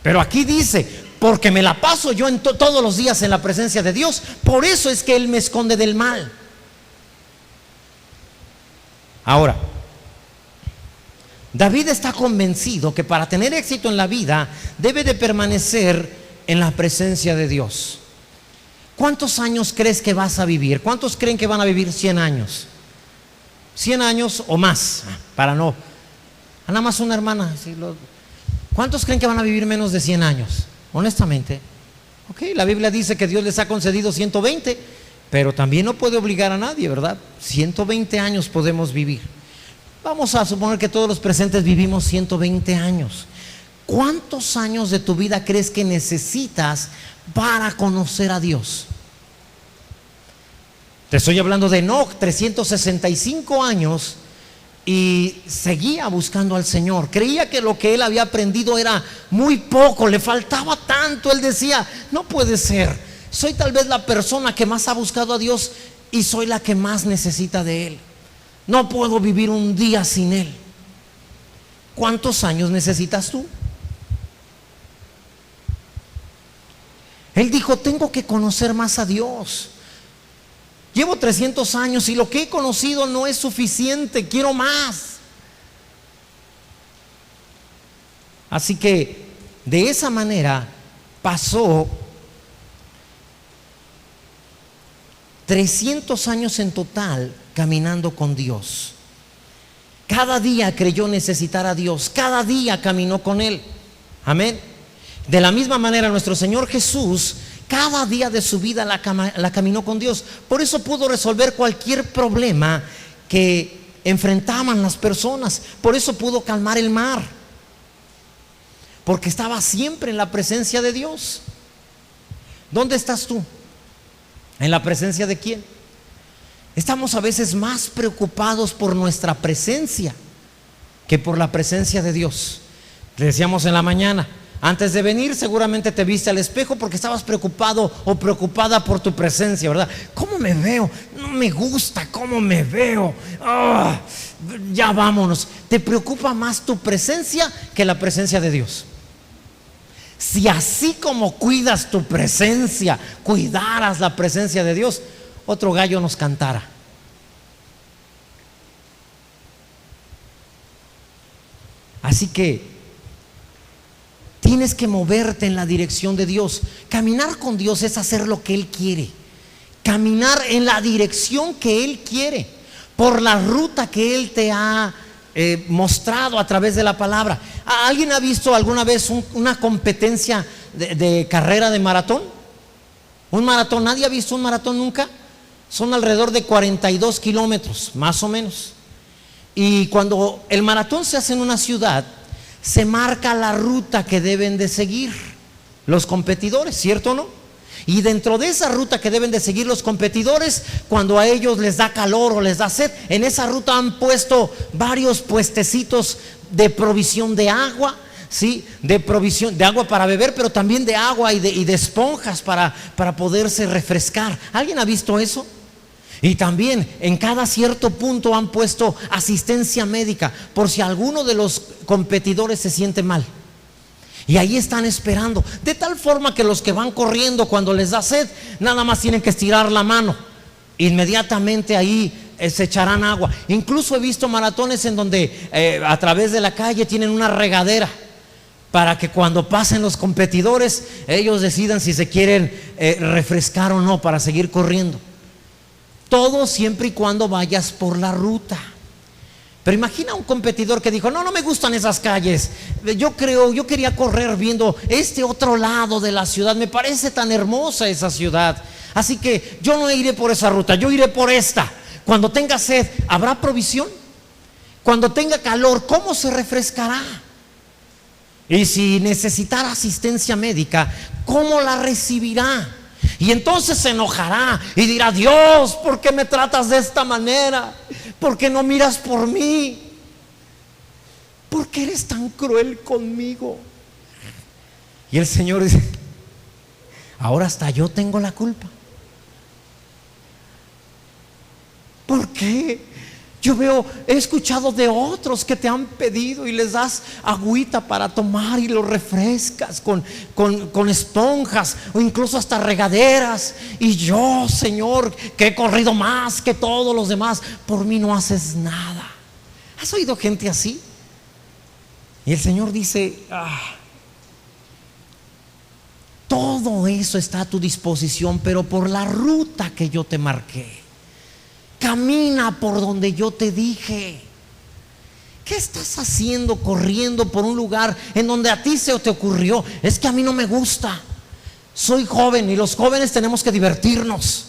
Pero aquí dice, porque me la paso yo todos los días en la presencia de Dios, por eso es que Él me esconde del mal. Ahora, David está convencido que para tener éxito en la vida debe de permanecer en la presencia de Dios. ¿Cuántos años crees que vas a vivir? ¿Cuántos creen que van a vivir 100 años? 100 años o más, para no. Nada más una hermana. ¿Cuántos creen que van a vivir menos de 100 años? Honestamente. Ok, la Biblia dice que Dios les ha concedido 120, pero también no puede obligar a nadie, ¿verdad? 120 años podemos vivir. Vamos a suponer que todos los presentes vivimos 120 años. ¿Cuántos años de tu vida crees que necesitas para conocer a Dios? Te estoy hablando de Enoc, 365 años, y seguía buscando al Señor. Creía que lo que él había aprendido era muy poco, le faltaba tanto. Él decía, no puede ser, soy tal vez la persona que más ha buscado a Dios y soy la que más necesita de Él. No puedo vivir un día sin Él. ¿Cuántos años necesitas tú? Él dijo, tengo que conocer más a Dios. Llevo 300 años y lo que he conocido no es suficiente, quiero más. Así que de esa manera pasó 300 años en total caminando con Dios. Cada día creyó necesitar a Dios, cada día caminó con Él. Amén. De la misma manera nuestro Señor Jesús cada día de su vida la caminó con Dios. Por eso pudo resolver cualquier problema que enfrentaban las personas. Por eso pudo calmar el mar, porque estaba siempre en la presencia de Dios. ¿Dónde estás tú? ¿En la presencia de quién? Estamos a veces más preocupados por nuestra presencia que por la presencia de Dios. Le decíamos en la mañana, antes de venir seguramente te viste al espejo porque estabas preocupado o preocupada por tu presencia, ¿verdad? ¿Cómo me veo? No me gusta cómo me veo. Ya vámonos. Te preocupa más tu presencia que la presencia de Dios. Si así como cuidas tu presencia, cuidaras la presencia de Dios, otro gallo nos cantara. Así que tienes que moverte en la dirección de Dios. Caminar con Dios es hacer lo que Él quiere. Caminar en la dirección que Él quiere, por la ruta que Él te ha mostrado a través de la palabra. ¿Alguien ha visto alguna vez una competencia de carrera de maratón? Un maratón, ¿nadie ha visto un maratón nunca? Son alrededor de 42 kilómetros, más o menos. Y cuando el maratón se hace en una ciudad, se marca la ruta que deben de seguir los competidores, ¿cierto o no? Y dentro de esa ruta que deben de seguir los competidores, cuando a ellos les da calor o les da sed, en esa ruta han puesto varios puestecitos de provisión de agua, ¿sí? De provisión de agua para beber, pero también de agua y de esponjas para poderse refrescar. ¿Alguien ha visto eso? Y también en cada cierto punto han puesto asistencia médica por si alguno de los competidores se siente mal. Y ahí están esperando, de tal forma que los que van corriendo cuando les da sed, nada más tienen que estirar la mano, inmediatamente ahí se echarán agua. Incluso he visto maratones en donde a través de la calle tienen una regadera, para que cuando pasen los competidores ellos decidan si se quieren refrescar o no para seguir corriendo. Todo siempre y cuando vayas por la ruta. Pero imagina un competidor que dijo, no me gustan esas calles, yo quería correr viendo este otro lado de la ciudad, me parece tan hermosa esa ciudad, así que yo no iré por esa ruta, yo iré por esta. Cuando tenga sed, ¿habrá provisión? Cuando tenga calor, ¿cómo se refrescará? Y si necesitara asistencia médica, ¿cómo la recibirá? Y entonces se enojará y dirá, Dios, ¿por qué me tratas de esta manera? ¿Por qué no miras por mí? ¿Por qué eres tan cruel conmigo? Y el Señor dice, ahora hasta yo tengo la culpa. ¿Por qué? He escuchado de otros que te han pedido y les das agüita para tomar y lo refrescas con esponjas o incluso hasta regaderas. Y yo, Señor, que he corrido más que todos los demás, por mí no haces nada. ¿Has oído gente así? Y el Señor dice, todo eso está a tu disposición, pero por la ruta que yo te marqué. Camina por donde yo te dije. ¿Qué estás haciendo corriendo por un lugar en donde a ti se te ocurrió? Es que a mí no me gusta. Soy joven y los jóvenes tenemos que divertirnos.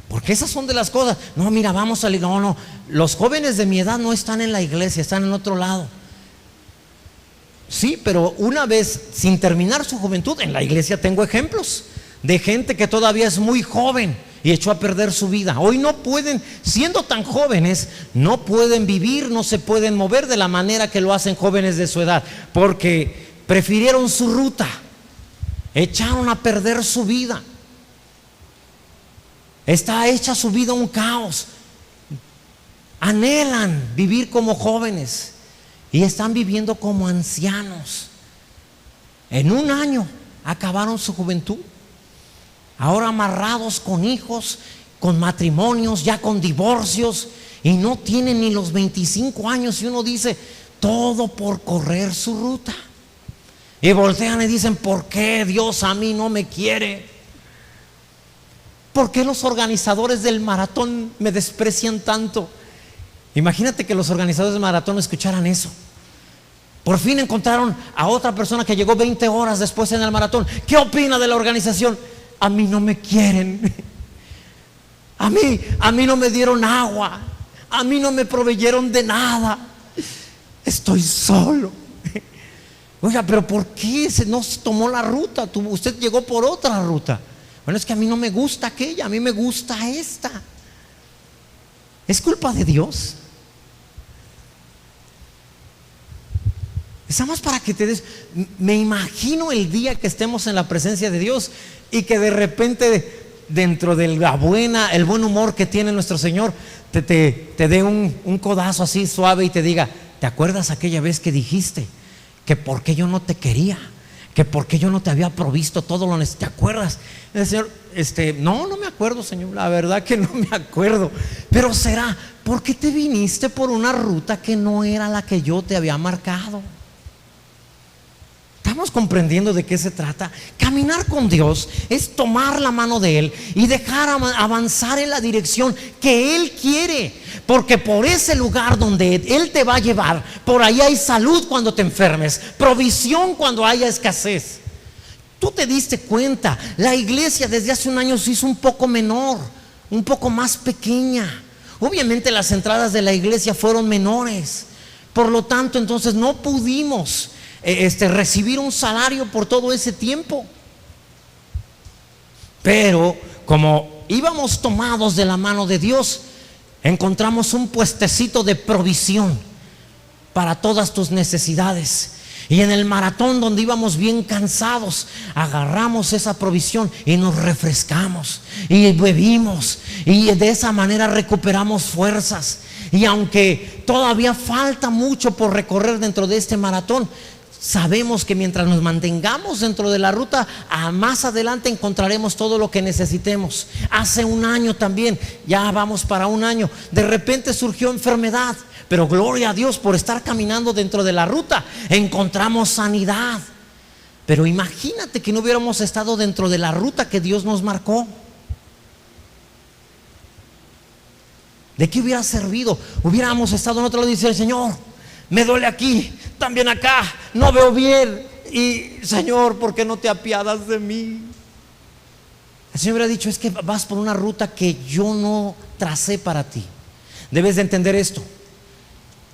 Porque esas son de las cosas. No, mira, vamos a salir. No, los jóvenes de mi edad no están en la iglesia, están en otro lado. Sí, pero una vez sin terminar su juventud, en la iglesia tengo ejemplos de gente que todavía es muy joven y echó a perder su vida. Hoy no pueden, siendo tan jóvenes, no pueden vivir, no se pueden mover de la manera que lo hacen jóvenes de su edad, porque prefirieron su ruta, echaron a perder su vida. Está hecha su vida un caos. Anhelan vivir como jóvenes y están viviendo como ancianos. En un año acabaron su juventud. Ahora amarrados con hijos, con matrimonios, ya con divorcios, y no tienen ni los 25 años. Y uno dice, todo por correr su ruta. Y voltean y dicen, ¿por qué Dios a mí no me quiere? ¿Por qué los organizadores del maratón me desprecian tanto? Imagínate que los organizadores del maratón escucharan eso. Por fin encontraron a otra persona que llegó 20 horas después en el maratón. ¿Qué opina de la organización? A mí no me quieren. A mí no me dieron agua. A mí no me proveyeron de nada. Estoy solo. Oiga, pero ¿por qué no se tomó la ruta? Usted llegó por otra ruta. Bueno, es que a mí no me gusta aquella, a mí me gusta esta. ¿Es culpa de Dios? Es más para que te des. Me imagino el día que estemos en la presencia de Dios y que de repente, dentro de el buen humor que tiene nuestro Señor, te dé un codazo así suave y te diga, ¿te acuerdas aquella vez que dijiste que por qué yo no te quería? Que por qué yo no te había provisto todo lo necesario. ¿Te acuerdas? El Señor, no me acuerdo, Señor, la verdad que no me acuerdo. Pero será, ¿por qué te viniste por una ruta que no era la que yo te había marcado? ¿Estamos comprendiendo de qué se trata? Caminar con Dios es tomar la mano de Él y dejar avanzar en la dirección que Él quiere, porque por ese lugar donde Él te va a llevar, por ahí hay salud cuando te enfermes, provisión cuando haya escasez. Tú te diste cuenta, la iglesia desde hace un año se hizo un poco menor, un poco más pequeña. Obviamente las entradas de la iglesia fueron menores, por lo tanto entonces no pudimos recibir un salario por todo ese tiempo. Pero como íbamos tomados de la mano de Dios, encontramos un puestecito de provisión para todas tus necesidades. Y en el maratón, donde íbamos bien cansados, agarramos esa provisión y nos refrescamos y bebimos, y de esa manera recuperamos fuerzas. Y aunque todavía falta mucho por recorrer dentro de este maratón, sabemos que mientras nos mantengamos dentro de la ruta, más adelante encontraremos todo lo que necesitemos. Hace un año también, ya vamos para un año, de repente surgió enfermedad, pero gloria a Dios, por estar caminando dentro de la ruta encontramos sanidad. Pero imagínate que no hubiéramos estado dentro de la ruta que Dios nos marcó. ¿De qué hubiera servido? Hubiéramos estado en otro lado y decir, Señor, me duele aquí, también acá, no veo bien, y Señor, ¿por qué no te apiadas de mí? El Señor hubiera dicho, es que vas por una ruta que yo no tracé para ti. Debes de entender esto: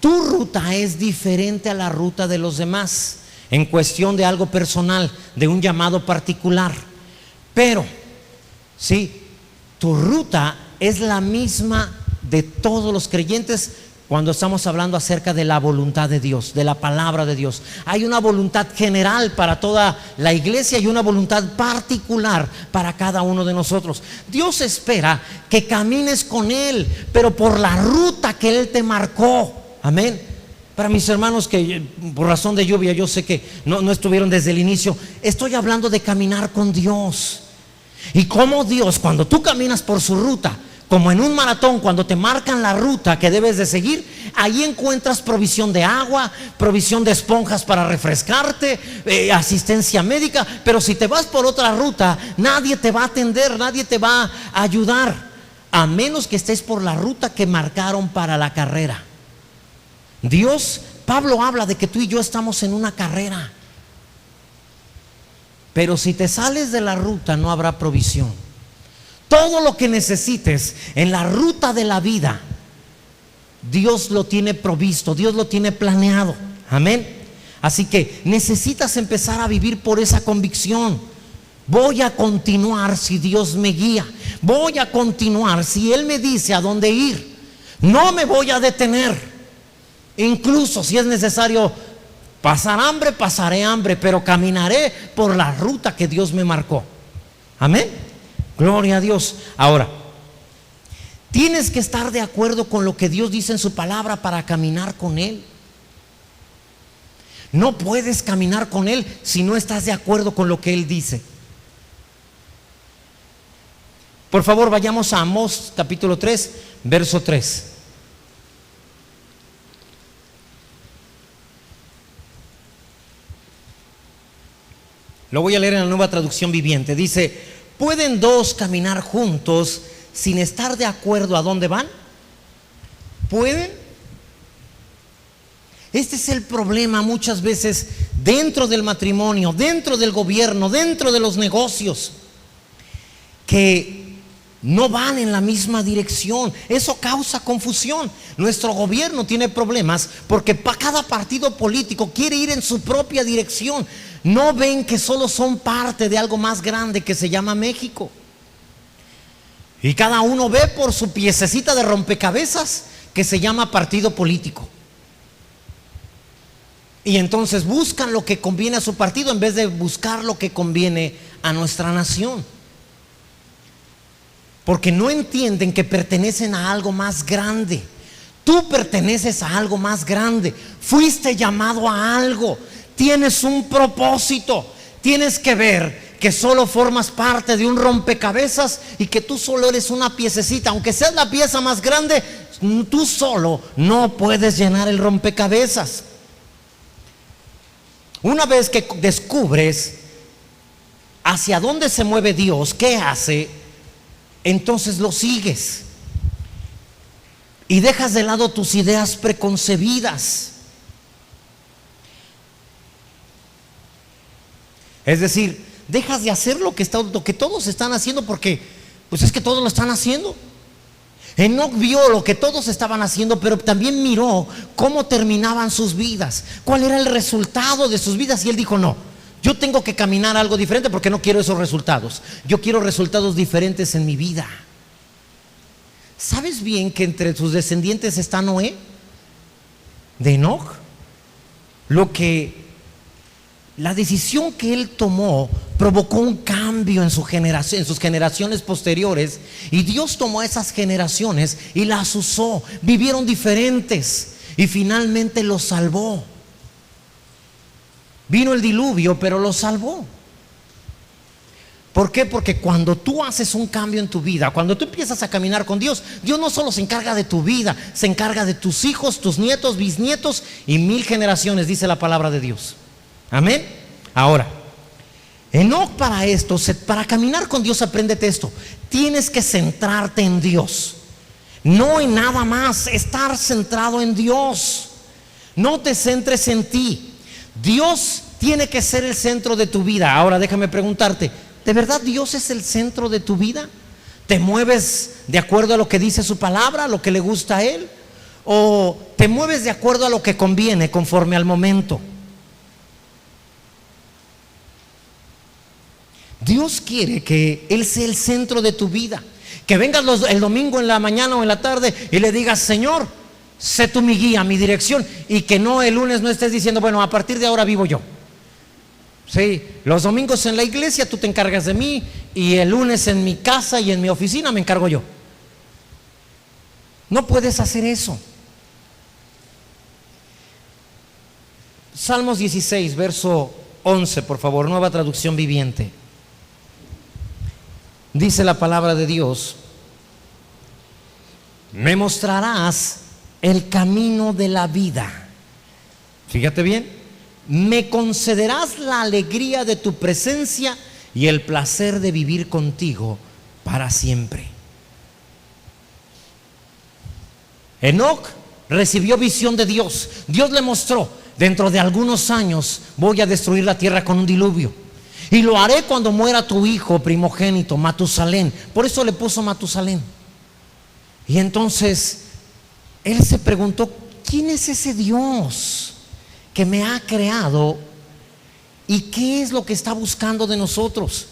tu ruta es diferente a la ruta de los demás en cuestión de algo personal, de un llamado particular. Pero sí, tu ruta es la misma de todos los creyentes. Cuando estamos hablando acerca de la voluntad de Dios, de la palabra de Dios, hay una voluntad general para toda la iglesia y una voluntad particular para cada uno de nosotros. Dios espera que camines con Él, pero por la ruta que Él te marcó. Amén. Para mis hermanos que por razón de lluvia yo sé que no estuvieron desde el inicio, estoy hablando de caminar con Dios. Y como Dios, cuando tú caminas por su ruta, como en un maratón, cuando te marcan la ruta que debes de seguir, ahí encuentras provisión de agua, provisión de esponjas para refrescarte, asistencia médica. Pero si te vas por otra ruta, nadie te va a atender, nadie te va a ayudar, a menos que estés por la ruta que marcaron para la carrera. Pablo habla de que tú y yo estamos en una carrera, pero si te sales de la ruta no habrá provisión. Todo lo que necesites en la ruta de la vida, Dios lo tiene provisto, Dios lo tiene planeado. Amén. Así que necesitas empezar a vivir por esa convicción. Voy a continuar si Dios me guía. Voy a continuar si Él me dice a dónde ir. No me voy a detener. Incluso si es necesario pasar hambre, pasaré hambre, pero caminaré por la ruta que Dios me marcó. Amén. Gloria a Dios. Ahora, tienes que estar de acuerdo con lo que Dios dice en su palabra para caminar con Él. No puedes caminar con Él si no estás de acuerdo con lo que Él dice. Por favor, vayamos a Amós capítulo 3, verso 3. Lo voy a leer en la Nueva Traducción Viviente. Dice: ¿pueden dos caminar juntos sin estar de acuerdo a dónde van? ¿Pueden? Este es el problema muchas veces dentro del matrimonio, dentro del gobierno, dentro de los negocios, que no van en la misma dirección. Eso causa confusión. Nuestro gobierno tiene problemas porque cada partido político quiere ir en su propia dirección. No ven que solo son parte de algo más grande que se llama México. Y cada uno ve por su piececita de rompecabezas que se llama partido político. Y entonces buscan lo que conviene a su partido en vez de buscar lo que conviene a nuestra nación. Porque no entienden que pertenecen a algo más grande. Tú perteneces a algo más grande. Fuiste llamado a algo. Tienes un propósito. Tienes que ver que solo formas parte de un rompecabezas y que tú solo eres una piececita. Aunque seas la pieza más grande, tú solo no puedes llenar el rompecabezas. Una vez que descubres hacia dónde se mueve Dios, qué hace, entonces lo sigues y dejas de lado tus ideas preconcebidas. Es decir, dejas de hacer lo que todos están haciendo, porque pues es que todos lo están haciendo. Enoc vio lo que todos estaban haciendo, pero también miró cómo terminaban sus vidas, cuál era el resultado de sus vidas, y él dijo: no, yo tengo que caminar algo diferente porque no quiero esos resultados. Yo quiero resultados diferentes en mi vida. ¿Sabes bien que entre sus descendientes está Noé, de Enoc? La decisión que él tomó provocó un cambio en sus generaciones posteriores, y Dios tomó esas generaciones y las usó. Vivieron diferentes y finalmente los salvó. Vino el diluvio, pero los salvó. ¿Por qué? Porque cuando tú haces un cambio en tu vida, cuando tú empiezas a caminar con Dios, Dios no solo se encarga de tu vida, se encarga de tus hijos, tus nietos, bisnietos y 1000 generaciones, dice la palabra de Dios. Amén. Ahora, Enoc, para caminar con Dios, apréndete esto: tienes que centrarte en Dios, no en nada más. Estar centrado en Dios. No te centres en ti. Dios tiene que ser el centro de tu vida. Ahora déjame preguntarte: ¿de verdad Dios es el centro de tu vida? ¿Te mueves de acuerdo a lo que dice su palabra, a lo que le gusta a Él? ¿O te mueves de acuerdo a lo que conviene, conforme al momento? Dios quiere que Él sea el centro de tu vida. Que vengas el domingo en la mañana o en la tarde y le digas: Señor, sé tú mi guía, mi dirección. Y que no, el lunes no estés diciendo: bueno, a partir de ahora vivo yo. Sí, los domingos en la iglesia tú te encargas de mí, y el lunes en mi casa y en mi oficina me encargo yo. No puedes hacer eso. Salmos 16, verso 11, por favor, Nueva Traducción Viviente. Dice la palabra de Dios: me mostrarás el camino de la vida. Fíjate bien, me concederás la alegría de tu presencia y el placer de vivir contigo para siempre. Enoc recibió visión de Dios. Dios le mostró: dentro de algunos años voy a destruir la tierra con un diluvio, y lo haré cuando muera tu hijo primogénito, Matusalén. Por eso le puso Matusalén. Y entonces él se preguntó: ¿quién es ese Dios que me ha creado y qué es lo que está buscando de nosotros?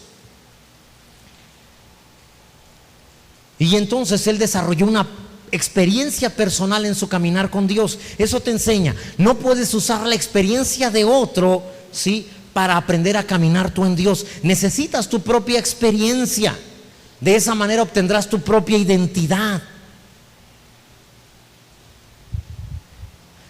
Y entonces él desarrolló una experiencia personal en su caminar con Dios. Eso te enseña: no puedes usar la experiencia de otro, ¿sí?, para aprender a caminar tú en Dios. Necesitas tu propia experiencia. De esa manera obtendrás tu propia identidad.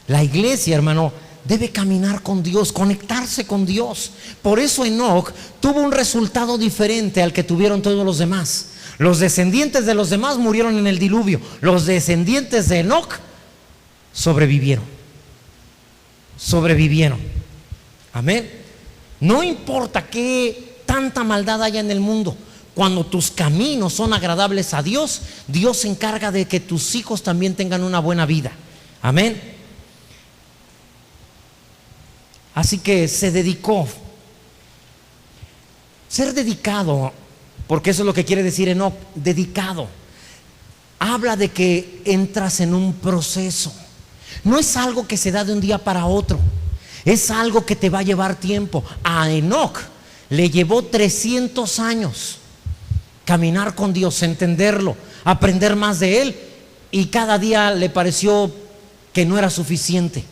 La iglesia, hermano, debe caminar con Dios, conectarse con Dios. Por eso Enoc tuvo un resultado diferente al que tuvieron todos los demás. Los descendientes de los demás murieron en el diluvio. Los descendientes de Enoc sobrevivieron. Amén. No importa qué tanta maldad haya en el mundo, cuando tus caminos son agradables a Dios, Dios se encarga de que tus hijos también tengan una buena vida. Amén. Así que se dedicó. Ser dedicado, porque eso es lo que quiere decir Enoc, dedicado, habla de que entras en un proceso. No es algo que se da de un día para otro, es algo que te va a llevar tiempo. A Enoc le llevó 300 años caminar con Dios, entenderlo, aprender más de Él, y cada día le pareció que no era suficiente.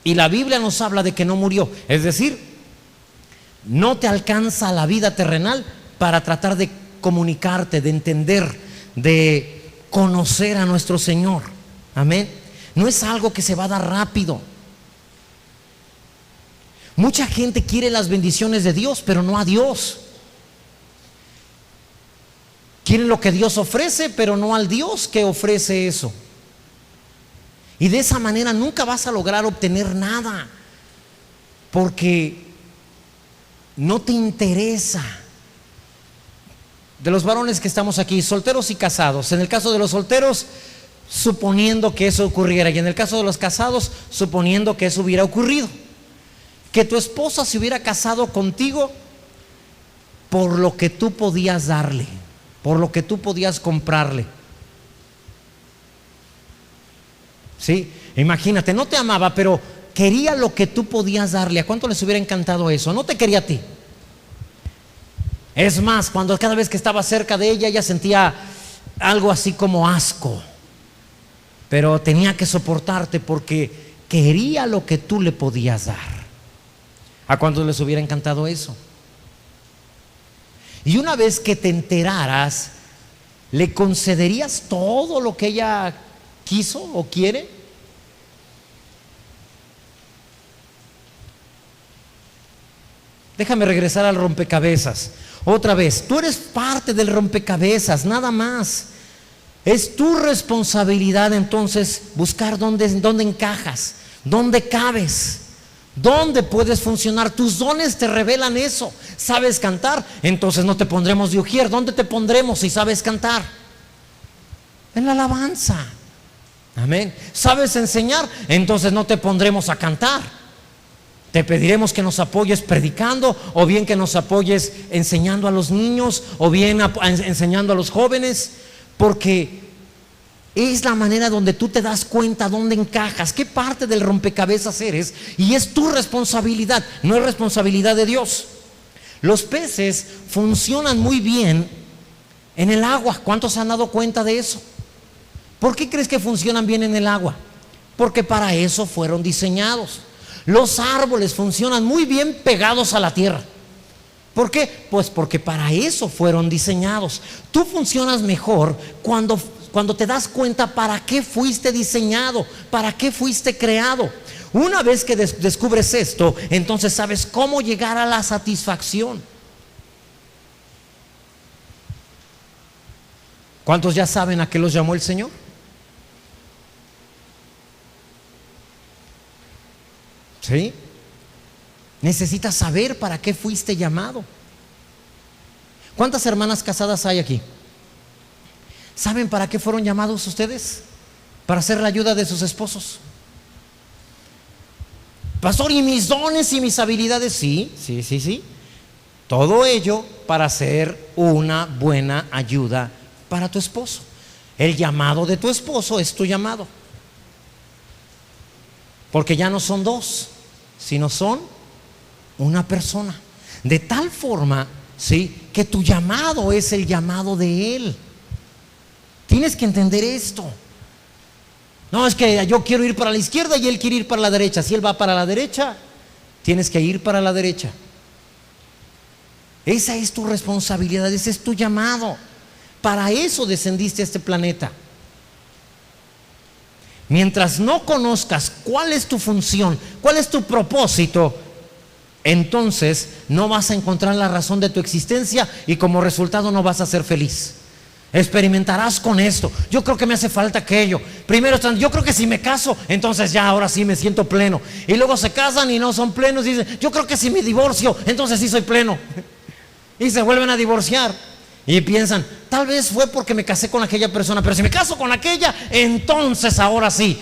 Y la Biblia nos habla de que no murió. Es decir, no te alcanza la vida terrenal para tratar de comunicarte, de entender, de conocer a nuestro Señor. Amén. No es algo que se va a dar rápido. Mucha gente quiere las bendiciones de Dios, pero no a Dios. Quieren lo que Dios ofrece, pero no al Dios que ofrece eso. Y de esa manera nunca vas a lograr obtener nada, porque no te interesa. De los varones que estamos aquí, solteros y casados, en el caso de los solteros, suponiendo que eso ocurriera, y en el caso de los casados, suponiendo que eso hubiera ocurrido, que tu esposa se hubiera casado contigo por lo que tú podías darle, por lo que tú podías comprarle. ¿Sí? Imagínate, no te amaba, pero quería lo que tú podías darle. ¿A cuánto les hubiera encantado eso? No te quería a ti. Es más, cuando cada vez que estaba cerca de ella, ella sentía algo así como asco, pero tenía que soportarte porque quería lo que tú le podías dar. ¿A cuántos les hubiera encantado eso? Y una vez que te enteraras, ¿le concederías todo lo que ella quiso o quiere? Déjame regresar al rompecabezas. Otra vez, tú eres parte del rompecabezas, nada más. Es tu responsabilidad entonces buscar dónde encajas, dónde cabes, dónde puedes funcionar. Tus dones te revelan eso. ¿Sabes cantar? Entonces no te pondremos de ujier. ¿Dónde te pondremos si sabes cantar? En la alabanza. Amén. ¿Sabes enseñar? Entonces no te pondremos a cantar. Te pediremos que nos apoyes predicando, o bien que nos apoyes enseñando a los niños, o bien enseñando a los jóvenes, porque es la manera donde tú te das cuenta dónde encajas, qué parte del rompecabezas eres, y es tu responsabilidad, no es responsabilidad de Dios. Los peces funcionan muy bien en el agua. ¿Cuántos se han dado cuenta de eso? ¿Por qué crees que funcionan bien en el agua? Porque para eso fueron diseñados. Los árboles funcionan muy bien pegados a la tierra. ¿Por qué? Pues porque para eso fueron diseñados. Tú funcionas mejor cuando te das cuenta para qué fuiste diseñado, para qué fuiste creado. Una vez que descubres esto, entonces sabes cómo llegar a la satisfacción. ¿Cuántos ya saben a qué los llamó el Señor? ¿Sí? Necesitas saber para qué fuiste llamado. ¿Cuántas hermanas casadas hay aquí? ¿Saben para qué fueron llamados ustedes? Para hacer la ayuda de sus esposos. Pastor, ¿y mis dones y mis habilidades? Sí. Todo ello para ser una buena ayuda para tu esposo. El llamado de tu esposo es tu llamado. Porque ya no son dos, sino son una persona. De tal forma, ¿sí?, que tu llamado es el llamado de él. Tienes que entender esto. No, es que yo quiero ir para la izquierda y él quiere ir para la derecha. Si él va para la derecha, tienes que ir para la derecha. Esa es tu responsabilidad, ese es tu llamado. Para eso descendiste a este planeta. Mientras no conozcas cuál es tu función, cuál es tu propósito, entonces no vas a encontrar la razón de tu existencia y como resultado no vas a ser feliz. Experimentarás con esto. Yo creo que me hace falta aquello. Primero están, yo creo que si me caso, entonces ya ahora sí me siento pleno. Y luego se casan y no son plenos y dicen, yo creo que si me divorcio, entonces sí soy pleno. Y se vuelven a divorciar. Y piensan, tal vez fue porque me casé con aquella persona, pero si me caso con aquella, entonces ahora sí.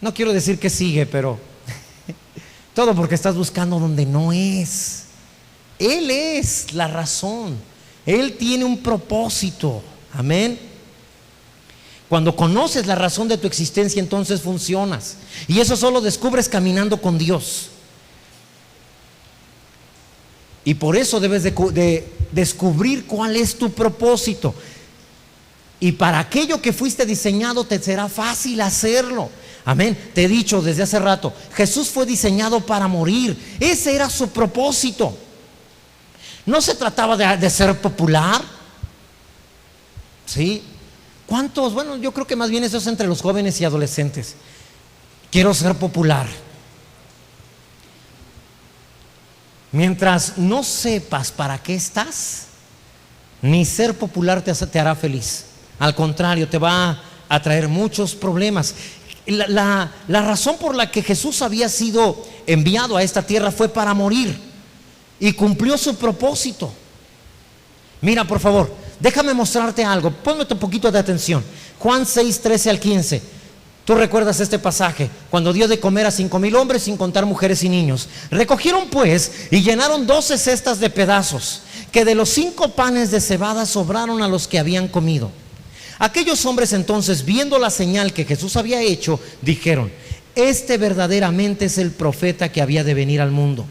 No quiero decir que sigue, pero todo porque estás buscando donde no es. Él es la razón. Él tiene un propósito. Amén. Cuando conoces la razón de tu existencia, entonces funcionas. Y eso solo descubres caminando con Dios. Y por eso debes de descubrir cuál es tu propósito. Y para aquello que fuiste diseñado te será fácil hacerlo. Amén. Te he dicho desde hace rato, Jesús fue diseñado para morir. Ese era su propósito. No se trataba de ser popular. ¿Sí? ¿Cuántos? Bueno, yo creo que más bien eso es entre los jóvenes y adolescentes. Quiero ser popular. Mientras no sepas para qué estás, ni ser popular te hará feliz. Al contrario, te va a traer muchos problemas. La razón por la que Jesús había sido enviado a esta tierra fue para morir. Y cumplió su propósito. Mira, por favor, déjame mostrarte algo. Ponme un poquito de atención. Juan 6, 13 al 15. Tú recuerdas este pasaje, cuando dio de comer a 5,000 hombres sin contar mujeres y niños. Recogieron pues y llenaron 12 cestas de pedazos, que de los 5 panes de cebada sobraron a los que habían comido. Aquellos hombres entonces, viendo la señal que Jesús había hecho, dijeron: este verdaderamente es el profeta que había de venir al mundo.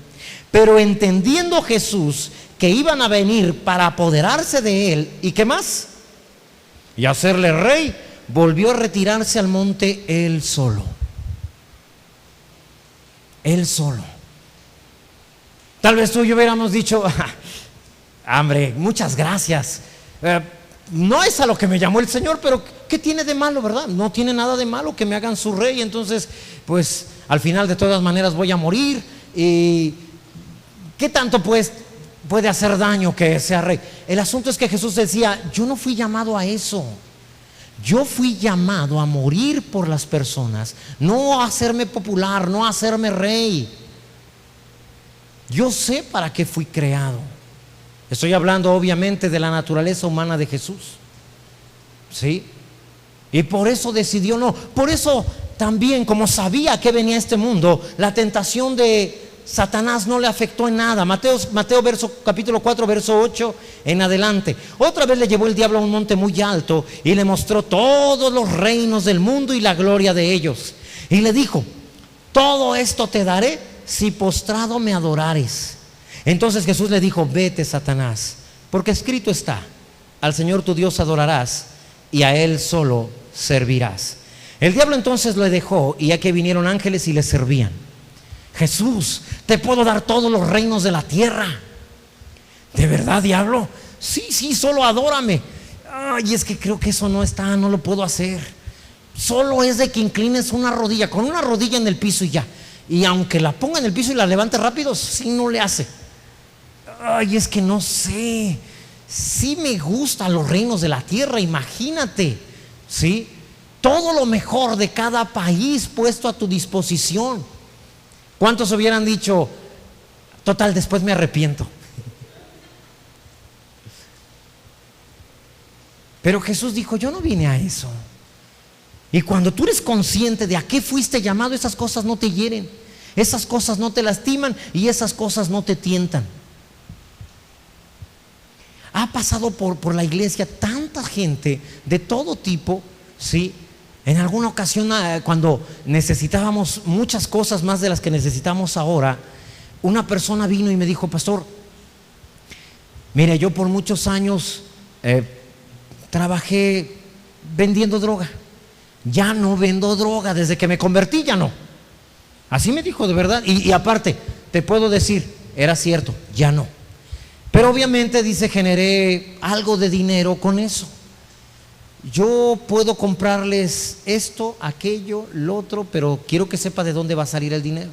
Pero entendiendo Jesús que iban a venir para apoderarse de él, ¿y qué más? Y hacerle rey, volvió a retirarse al monte él solo. Él solo. Tal vez tú y yo hubiéramos dicho: hombre, muchas gracias. No es a lo que me llamó el Señor, pero ¿qué tiene de malo, verdad? No tiene nada de malo que me hagan su rey. Entonces, pues al final de todas maneras voy a morir. Y ¿qué tanto puede hacer daño que sea rey? El asunto es que Jesús decía: yo no fui llamado a eso. Yo fui llamado a morir por las personas, no a hacerme popular, no a hacerme rey. Yo sé para qué fui creado. Estoy hablando obviamente de la naturaleza humana de Jesús. ¿Sí? Y por eso decidió no. Por eso también, como sabía que venía a este mundo, la tentación de Satanás no le afectó en nada. Mateo capítulo 4, verso 8 en adelante. Otra vez le llevó el diablo a un monte muy alto y le mostró todos los reinos del mundo y la gloria de ellos. Y le dijo: todo esto te daré si postrado me adorares. Entonces Jesús le dijo: vete, Satanás, porque escrito está: al Señor tu Dios adorarás y a Él solo servirás. El diablo entonces le dejó, y ya que vinieron ángeles y le servían. Jesús, te puedo dar todos los reinos de la tierra. ¿De verdad, diablo? Sí, solo adórame. Ay, es que creo que eso no lo puedo hacer. Solo es de que inclines una rodilla, con una rodilla en el piso y ya. Y aunque la ponga en el piso y la levante rápido, sí no le hace. Ay, es que no sé. sí me gustan los reinos de la tierra, imagínate, ¿sí? Todo lo mejor de cada país puesto a tu disposición. ¿Cuántos hubieran dicho, total, después me arrepiento? Pero Jesús dijo, yo no vine a eso. Y cuando tú eres consciente de a qué fuiste llamado, esas cosas no te hieren, esas cosas no te lastiman y esas cosas no te tientan. Ha pasado por la iglesia tanta gente de todo tipo, ¿sí? En alguna ocasión, cuando necesitábamos muchas cosas más de las que necesitamos ahora, una persona vino y me dijo, pastor, mire, yo por muchos años trabajé vendiendo droga. Ya no vendo droga, desde que me convertí ya no. Así me dijo de verdad. Y aparte, te puedo decir, era cierto, ya no. Pero obviamente dice, generé algo de dinero con eso. Yo puedo comprarles esto, aquello, lo otro, pero quiero que sepa de dónde va a salir el dinero.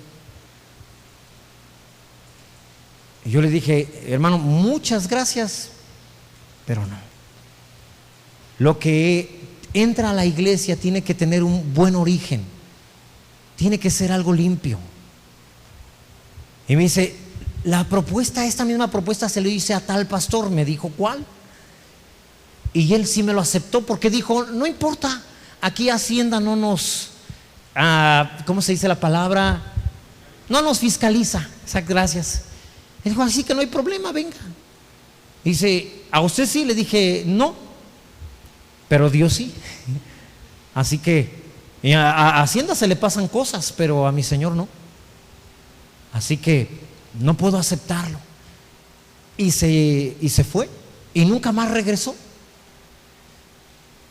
Y yo le dije, hermano, muchas gracias, pero no. Lo que entra a la iglesia tiene que tener un buen origen, tiene que ser algo limpio. Y me dice, esta misma propuesta se le hice a tal pastor. Me dijo, ¿cuál? Y él sí me lo aceptó, porque dijo, no importa, aquí Hacienda no nos, ¿cómo se dice la palabra? No nos fiscaliza. Gracias. Él dijo, así que no hay problema, venga. Dice, ¿a usted sí? Le dije, no, pero Dios sí. Así que a Hacienda se le pasan cosas, pero a mi Señor no. Así que no puedo aceptarlo. Y se fue y nunca más regresó.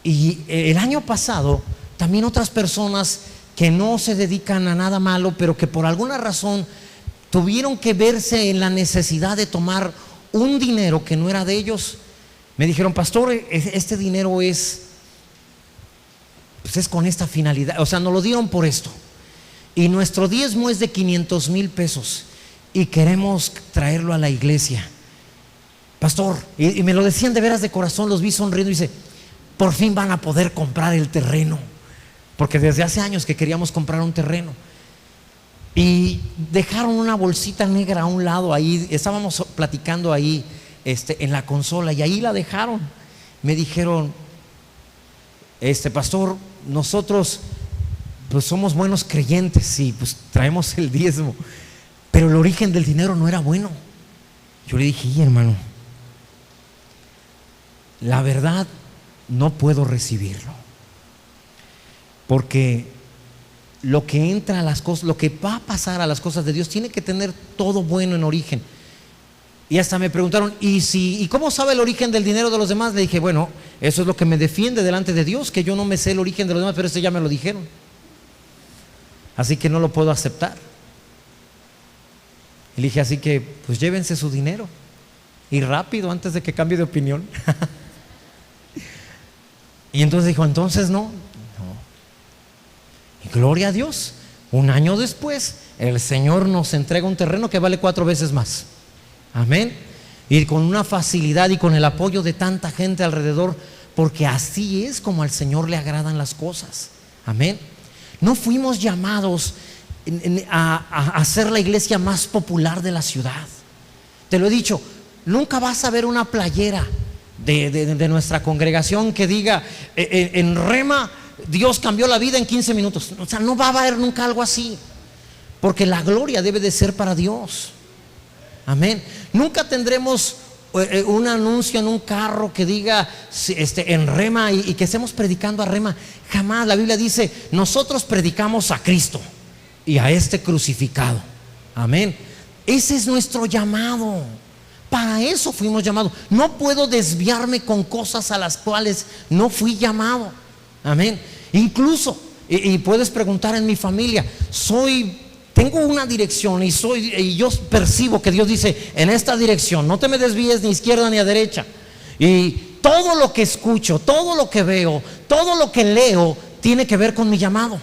Y el año pasado también otras personas que no se dedican a nada malo, pero que por alguna razón tuvieron que verse en la necesidad de tomar un dinero que no era de ellos, me dijeron, pastor, este dinero es con esta finalidad, o sea, nos lo dieron por esto, y nuestro diezmo es de 500,000 pesos y queremos traerlo a la iglesia, pastor. Y me lo decían de veras de corazón, los vi sonriendo y dice, por fin van a poder comprar el terreno, porque desde hace años que queríamos comprar un terreno. Y dejaron una bolsita negra a un lado, ahí estábamos platicando ahí en la consola, y ahí la dejaron. Me dijeron, pastor, nosotros pues somos buenos creyentes y pues traemos el diezmo, pero el origen del dinero no era bueno. Yo le dije, hermano, la verdad no puedo recibirlo, porque lo que entra a las cosas, lo que va a pasar a las cosas de Dios, tiene que tener todo bueno en origen. Y hasta me preguntaron, ¿y cómo sabe el origen del dinero de los demás? Le dije, bueno, eso es lo que me defiende delante de Dios, que yo no me sé el origen de los demás, pero ya me lo dijeron, así que no lo puedo aceptar. Y le dije, así que pues llévense su dinero y rápido, antes de que cambie de opinión. Y entonces dijo, entonces no. Y gloria a Dios, un año después el Señor nos entrega un terreno que vale 4 veces más. Amén. Y con una facilidad y con el apoyo de tanta gente alrededor, porque así es como al Señor le agradan las cosas. Amén. No fuimos llamados a hacer la iglesia más popular de la ciudad. Te lo he dicho, nunca vas a ver una playera de nuestra congregación que diga en Rema Dios cambió la vida en 15 minutos. O sea, no va a haber nunca algo así, porque la gloria debe de ser para Dios. Amén. Nunca tendremos un anuncio en un carro que diga en Rema y que estemos predicando a Rema. Jamás. La Biblia dice, nosotros predicamos a Cristo y a crucificado. Amén. Ese es nuestro llamado. Para eso fuimos llamados. No puedo desviarme con cosas a las cuales no fui llamado. Amén. Incluso, y puedes preguntar en mi familia, tengo una dirección y yo percibo que Dios dice, en esta dirección, no te me desvíes ni a izquierda ni a derecha. Y todo lo que escucho, todo lo que veo, todo lo que leo, tiene que ver con mi llamado.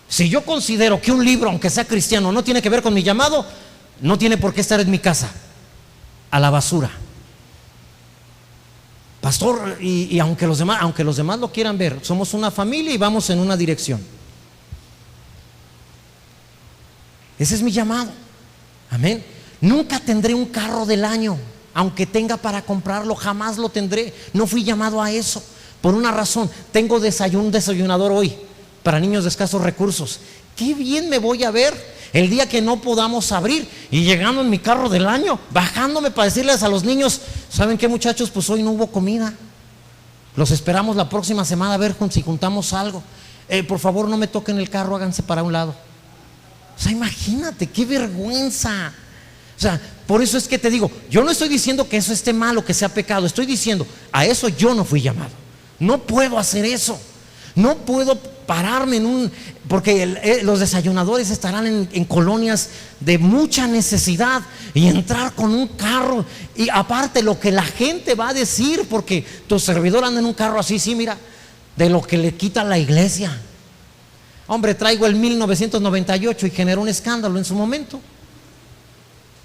Si yo considero que un libro, aunque sea cristiano, no tiene que ver con mi llamado, no tiene por qué estar en mi casa, a la basura. Pastor, y aunque los demás lo quieran ver, somos una familia y vamos en una dirección. Ese es mi llamado. Amén. Nunca tendré un carro del año, aunque tenga para comprarlo, jamás lo tendré. No fui llamado a eso, por una razón. Tengo un desayunador hoy para niños de escasos recursos. Qué bien me voy a ver el día que no podamos abrir, y llegando en mi carro del año, bajándome para decirles a los niños: ¿saben qué, muchachos? Pues hoy no hubo comida, los esperamos la próxima semana a ver si juntamos algo. Por favor, no me toquen el carro, háganse para un lado. O sea, imagínate, qué vergüenza. O sea, por eso es que te digo, yo no estoy diciendo que eso esté mal o que sea pecado. Estoy diciendo, a eso yo no fui llamado. No puedo hacer eso. No puedo pararme porque los desayunadores estarán en colonias de mucha necesidad, y entrar con un carro, y aparte lo que la gente va a decir, porque tu servidor anda en un carro así, sí, mira, de lo que le quita la iglesia. Hombre, traigo el 1998 y generó un escándalo en su momento.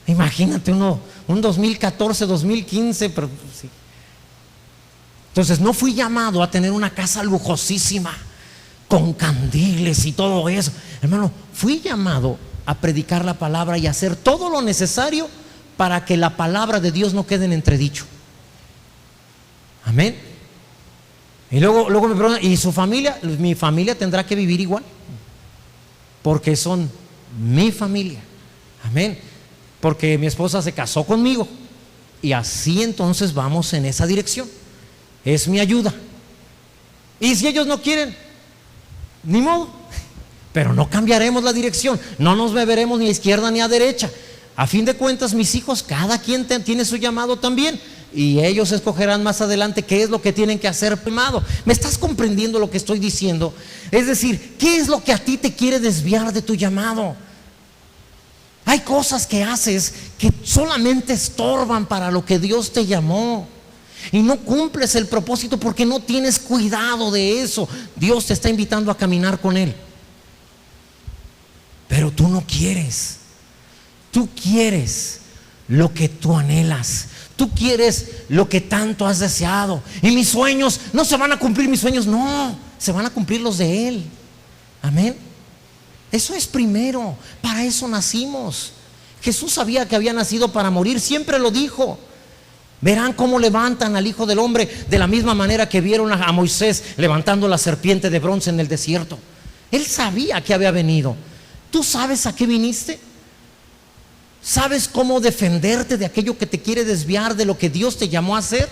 Imagínate un 2014, 2015, pero sí. Entonces no fui llamado a tener una casa lujosísima con candiles y todo eso. Hermano, fui llamado a predicar la palabra y hacer todo lo necesario para que la palabra de Dios no quede en entredicho. Amén. Y luego me preguntan: ¿y su familia? Mi familia tendrá que vivir igual, porque son mi familia. Amén. Porque mi esposa se casó conmigo, y así entonces vamos en esa dirección. Es mi ayuda. Y si ellos no quieren, ni modo, pero no cambiaremos la dirección. No nos beberemos ni a izquierda ni a derecha. A fin de cuentas, mis hijos, cada quien tiene su llamado también, y ellos escogerán más adelante qué es lo que tienen que hacer primado. ¿Me estás comprendiendo lo que estoy diciendo? Es decir, ¿qué es lo que a ti te quiere desviar de tu llamado? Hay cosas que haces que solamente estorban para lo que Dios te llamó, y no cumples el propósito porque no tienes cuidado de eso. Dios te está invitando a caminar con Él, pero tú no quieres. Tú quieres lo que tú anhelas. Tú quieres lo que tanto has deseado. Y mis sueños, no se van a cumplir mis sueños, no, se van a cumplir los de Él. Amén. Eso es primero, para eso nacimos. Jesús sabía que había nacido para morir, siempre lo dijo. Verán cómo levantan al Hijo del Hombre de la misma manera que vieron a Moisés levantando la serpiente de bronce en el desierto. Él sabía que había venido. ¿Tú sabes a qué viniste? ¿Sabes cómo defenderte de aquello que te quiere desviar de lo que Dios te llamó a hacer?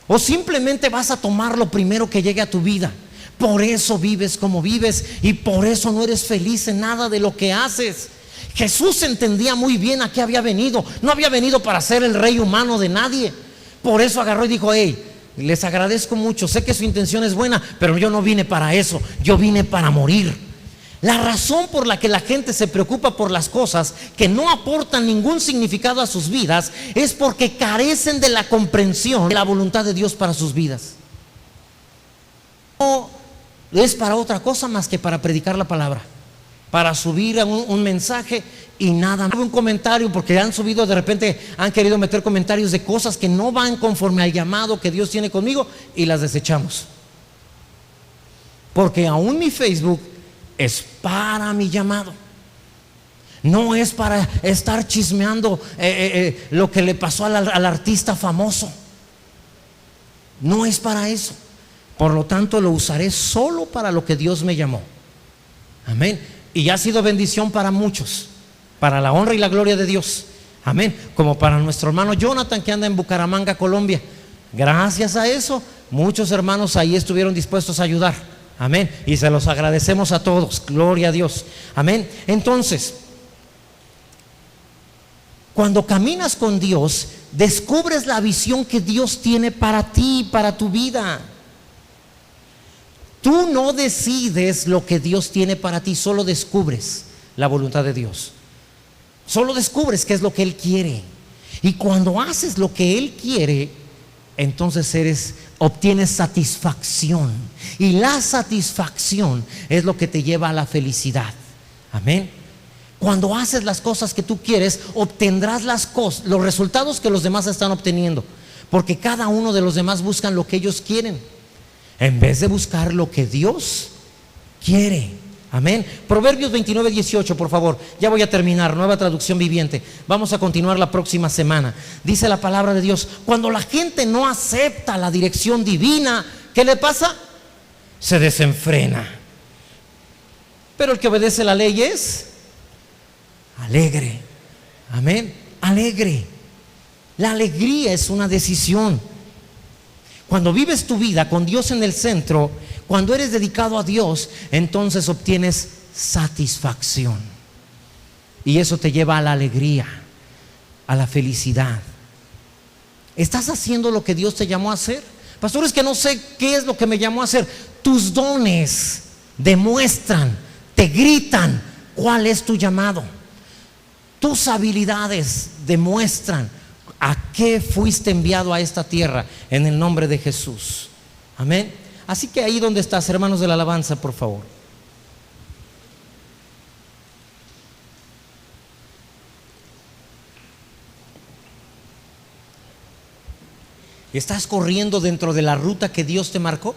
¿O simplemente vas a tomar lo primero que llegue a tu vida? Por eso vives como vives, y por eso no eres feliz en nada de lo que haces. Jesús entendía muy bien a qué había venido. No había venido para ser el rey humano de nadie. Por eso agarró y dijo: hey, les agradezco mucho, sé que su intención es buena, pero yo no vine para eso, yo vine para morir. La razón por la que la gente se preocupa por las cosas que no aportan ningún significado a sus vidas es porque carecen de la comprensión de la voluntad de Dios para sus vidas. No es para otra cosa más que para predicar la palabra, para subir un mensaje y nada más. Un comentario, porque han subido, de repente han querido meter comentarios de cosas que no van conforme al llamado que Dios tiene conmigo, y las desechamos. Porque aún mi Facebook es para mi llamado. No es para estar chismeando lo que le pasó al artista famoso. No es para eso. Por lo tanto, lo usaré solo para lo que Dios me llamó. Amén. Y ha sido bendición para muchos, para la honra y la gloria de Dios. Amén. Como para nuestro hermano Jonathan, que anda en Bucaramanga, Colombia. Gracias a eso, muchos hermanos ahí estuvieron dispuestos a ayudar. Amén. Y se los agradecemos a todos. Gloria a Dios. Amén. Entonces, cuando caminas con Dios, descubres la visión que Dios tiene para ti, para tu vida. Tú no decides lo que Dios tiene para ti, solo descubres la voluntad de Dios. Solo descubres qué es lo que Él quiere. Y cuando haces lo que Él quiere, entonces obtienes satisfacción. Y la satisfacción es lo que te lleva a la felicidad. Amén. Cuando haces las cosas que tú quieres, obtendrás los resultados que los demás están obteniendo. porque cada uno de los demás buscan lo que ellos quieren, en vez de buscar lo que Dios quiere. Amén. Proverbios 29:18, por favor. Ya voy a terminar, Nueva Traducción Viviente. Vamos a continuar la próxima semana. Dice la palabra de Dios: cuando la gente no acepta la dirección divina, ¿qué le pasa? Se desenfrena. Pero el que obedece la ley es alegre. Amén. Alegre. La alegría es una decisión. Cuando vives tu vida con Dios en el centro, cuando eres dedicado a Dios, entonces obtienes satisfacción. Y eso te lleva a la alegría, a la felicidad. ¿Estás haciendo lo que Dios te llamó a hacer? Pastor, es que no sé qué es lo que me llamó a hacer. Tus dones demuestran, te gritan cuál es tu llamado. Tus habilidades demuestran a qué fuiste enviado a esta tierra, en el nombre de Jesús. Amén. Así que ahí donde estás, hermanos de la alabanza, por favor. ¿Estás corriendo dentro de la ruta que Dios te marcó?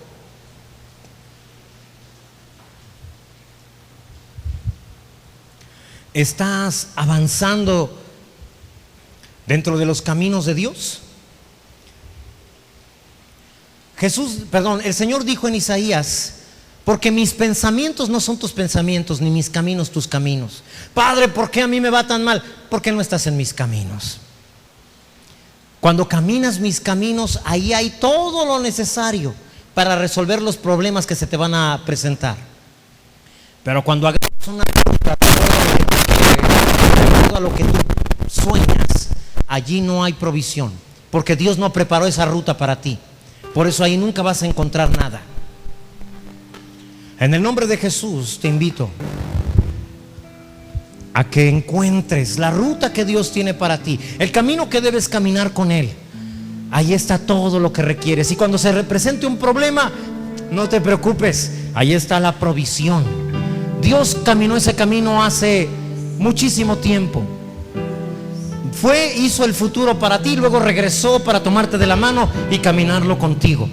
¿Estás avanzando dentro de los caminos de Dios? El Señor dijo en Isaías: porque mis pensamientos no son tus pensamientos, ni mis caminos tus caminos. Padre, ¿por qué a mí me va tan mal? Porque no estás en mis caminos. Cuando caminas mis caminos, ahí hay todo lo necesario para resolver los problemas que se te van a presentar. Pero cuando hagas una ruta de todo a lo que tú sueñas, allí no hay provisión, porque Dios no preparó esa ruta para ti. Por eso ahí nunca vas a encontrar nada. En el nombre de Jesús te invito a que encuentres la ruta que Dios tiene para ti, el camino que debes caminar con Él. Ahí está todo lo que requieres. Y cuando se represente un problema, no te preocupes, ahí está la provisión. Dios caminó ese camino hace muchísimo tiempo. Hizo el futuro para ti, luego regresó para tomarte de la mano y caminarlo contigo.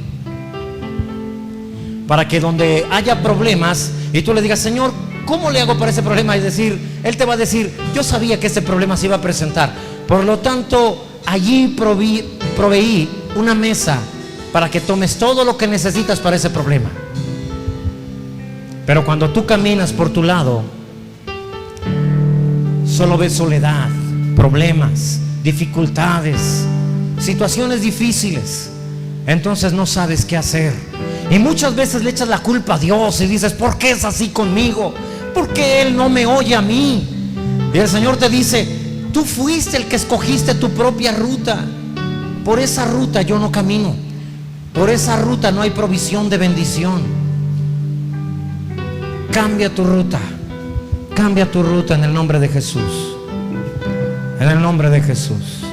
Para que donde haya problemas y tú le digas: Señor, ¿cómo le hago para ese problema? Es decir, Él te va a decir: yo sabía que ese problema se iba a presentar, por lo tanto allí proveí una mesa para que tomes todo lo que necesitas para ese problema. Pero cuando tú caminas por tu lado, solo ves soledad, problemas, dificultades, situaciones difíciles. Entonces no sabes qué hacer. Y muchas veces le echas la culpa a Dios y dices: ¿por qué es así conmigo? ¿Por qué Él no me oye a mí? Y el Señor te dice: tú fuiste el que escogiste tu propia ruta. Por esa ruta yo no camino. Por esa ruta no hay provisión de bendición. Cambia tu ruta. Cambia tu ruta en el nombre de Jesús. En el nombre de Jesús.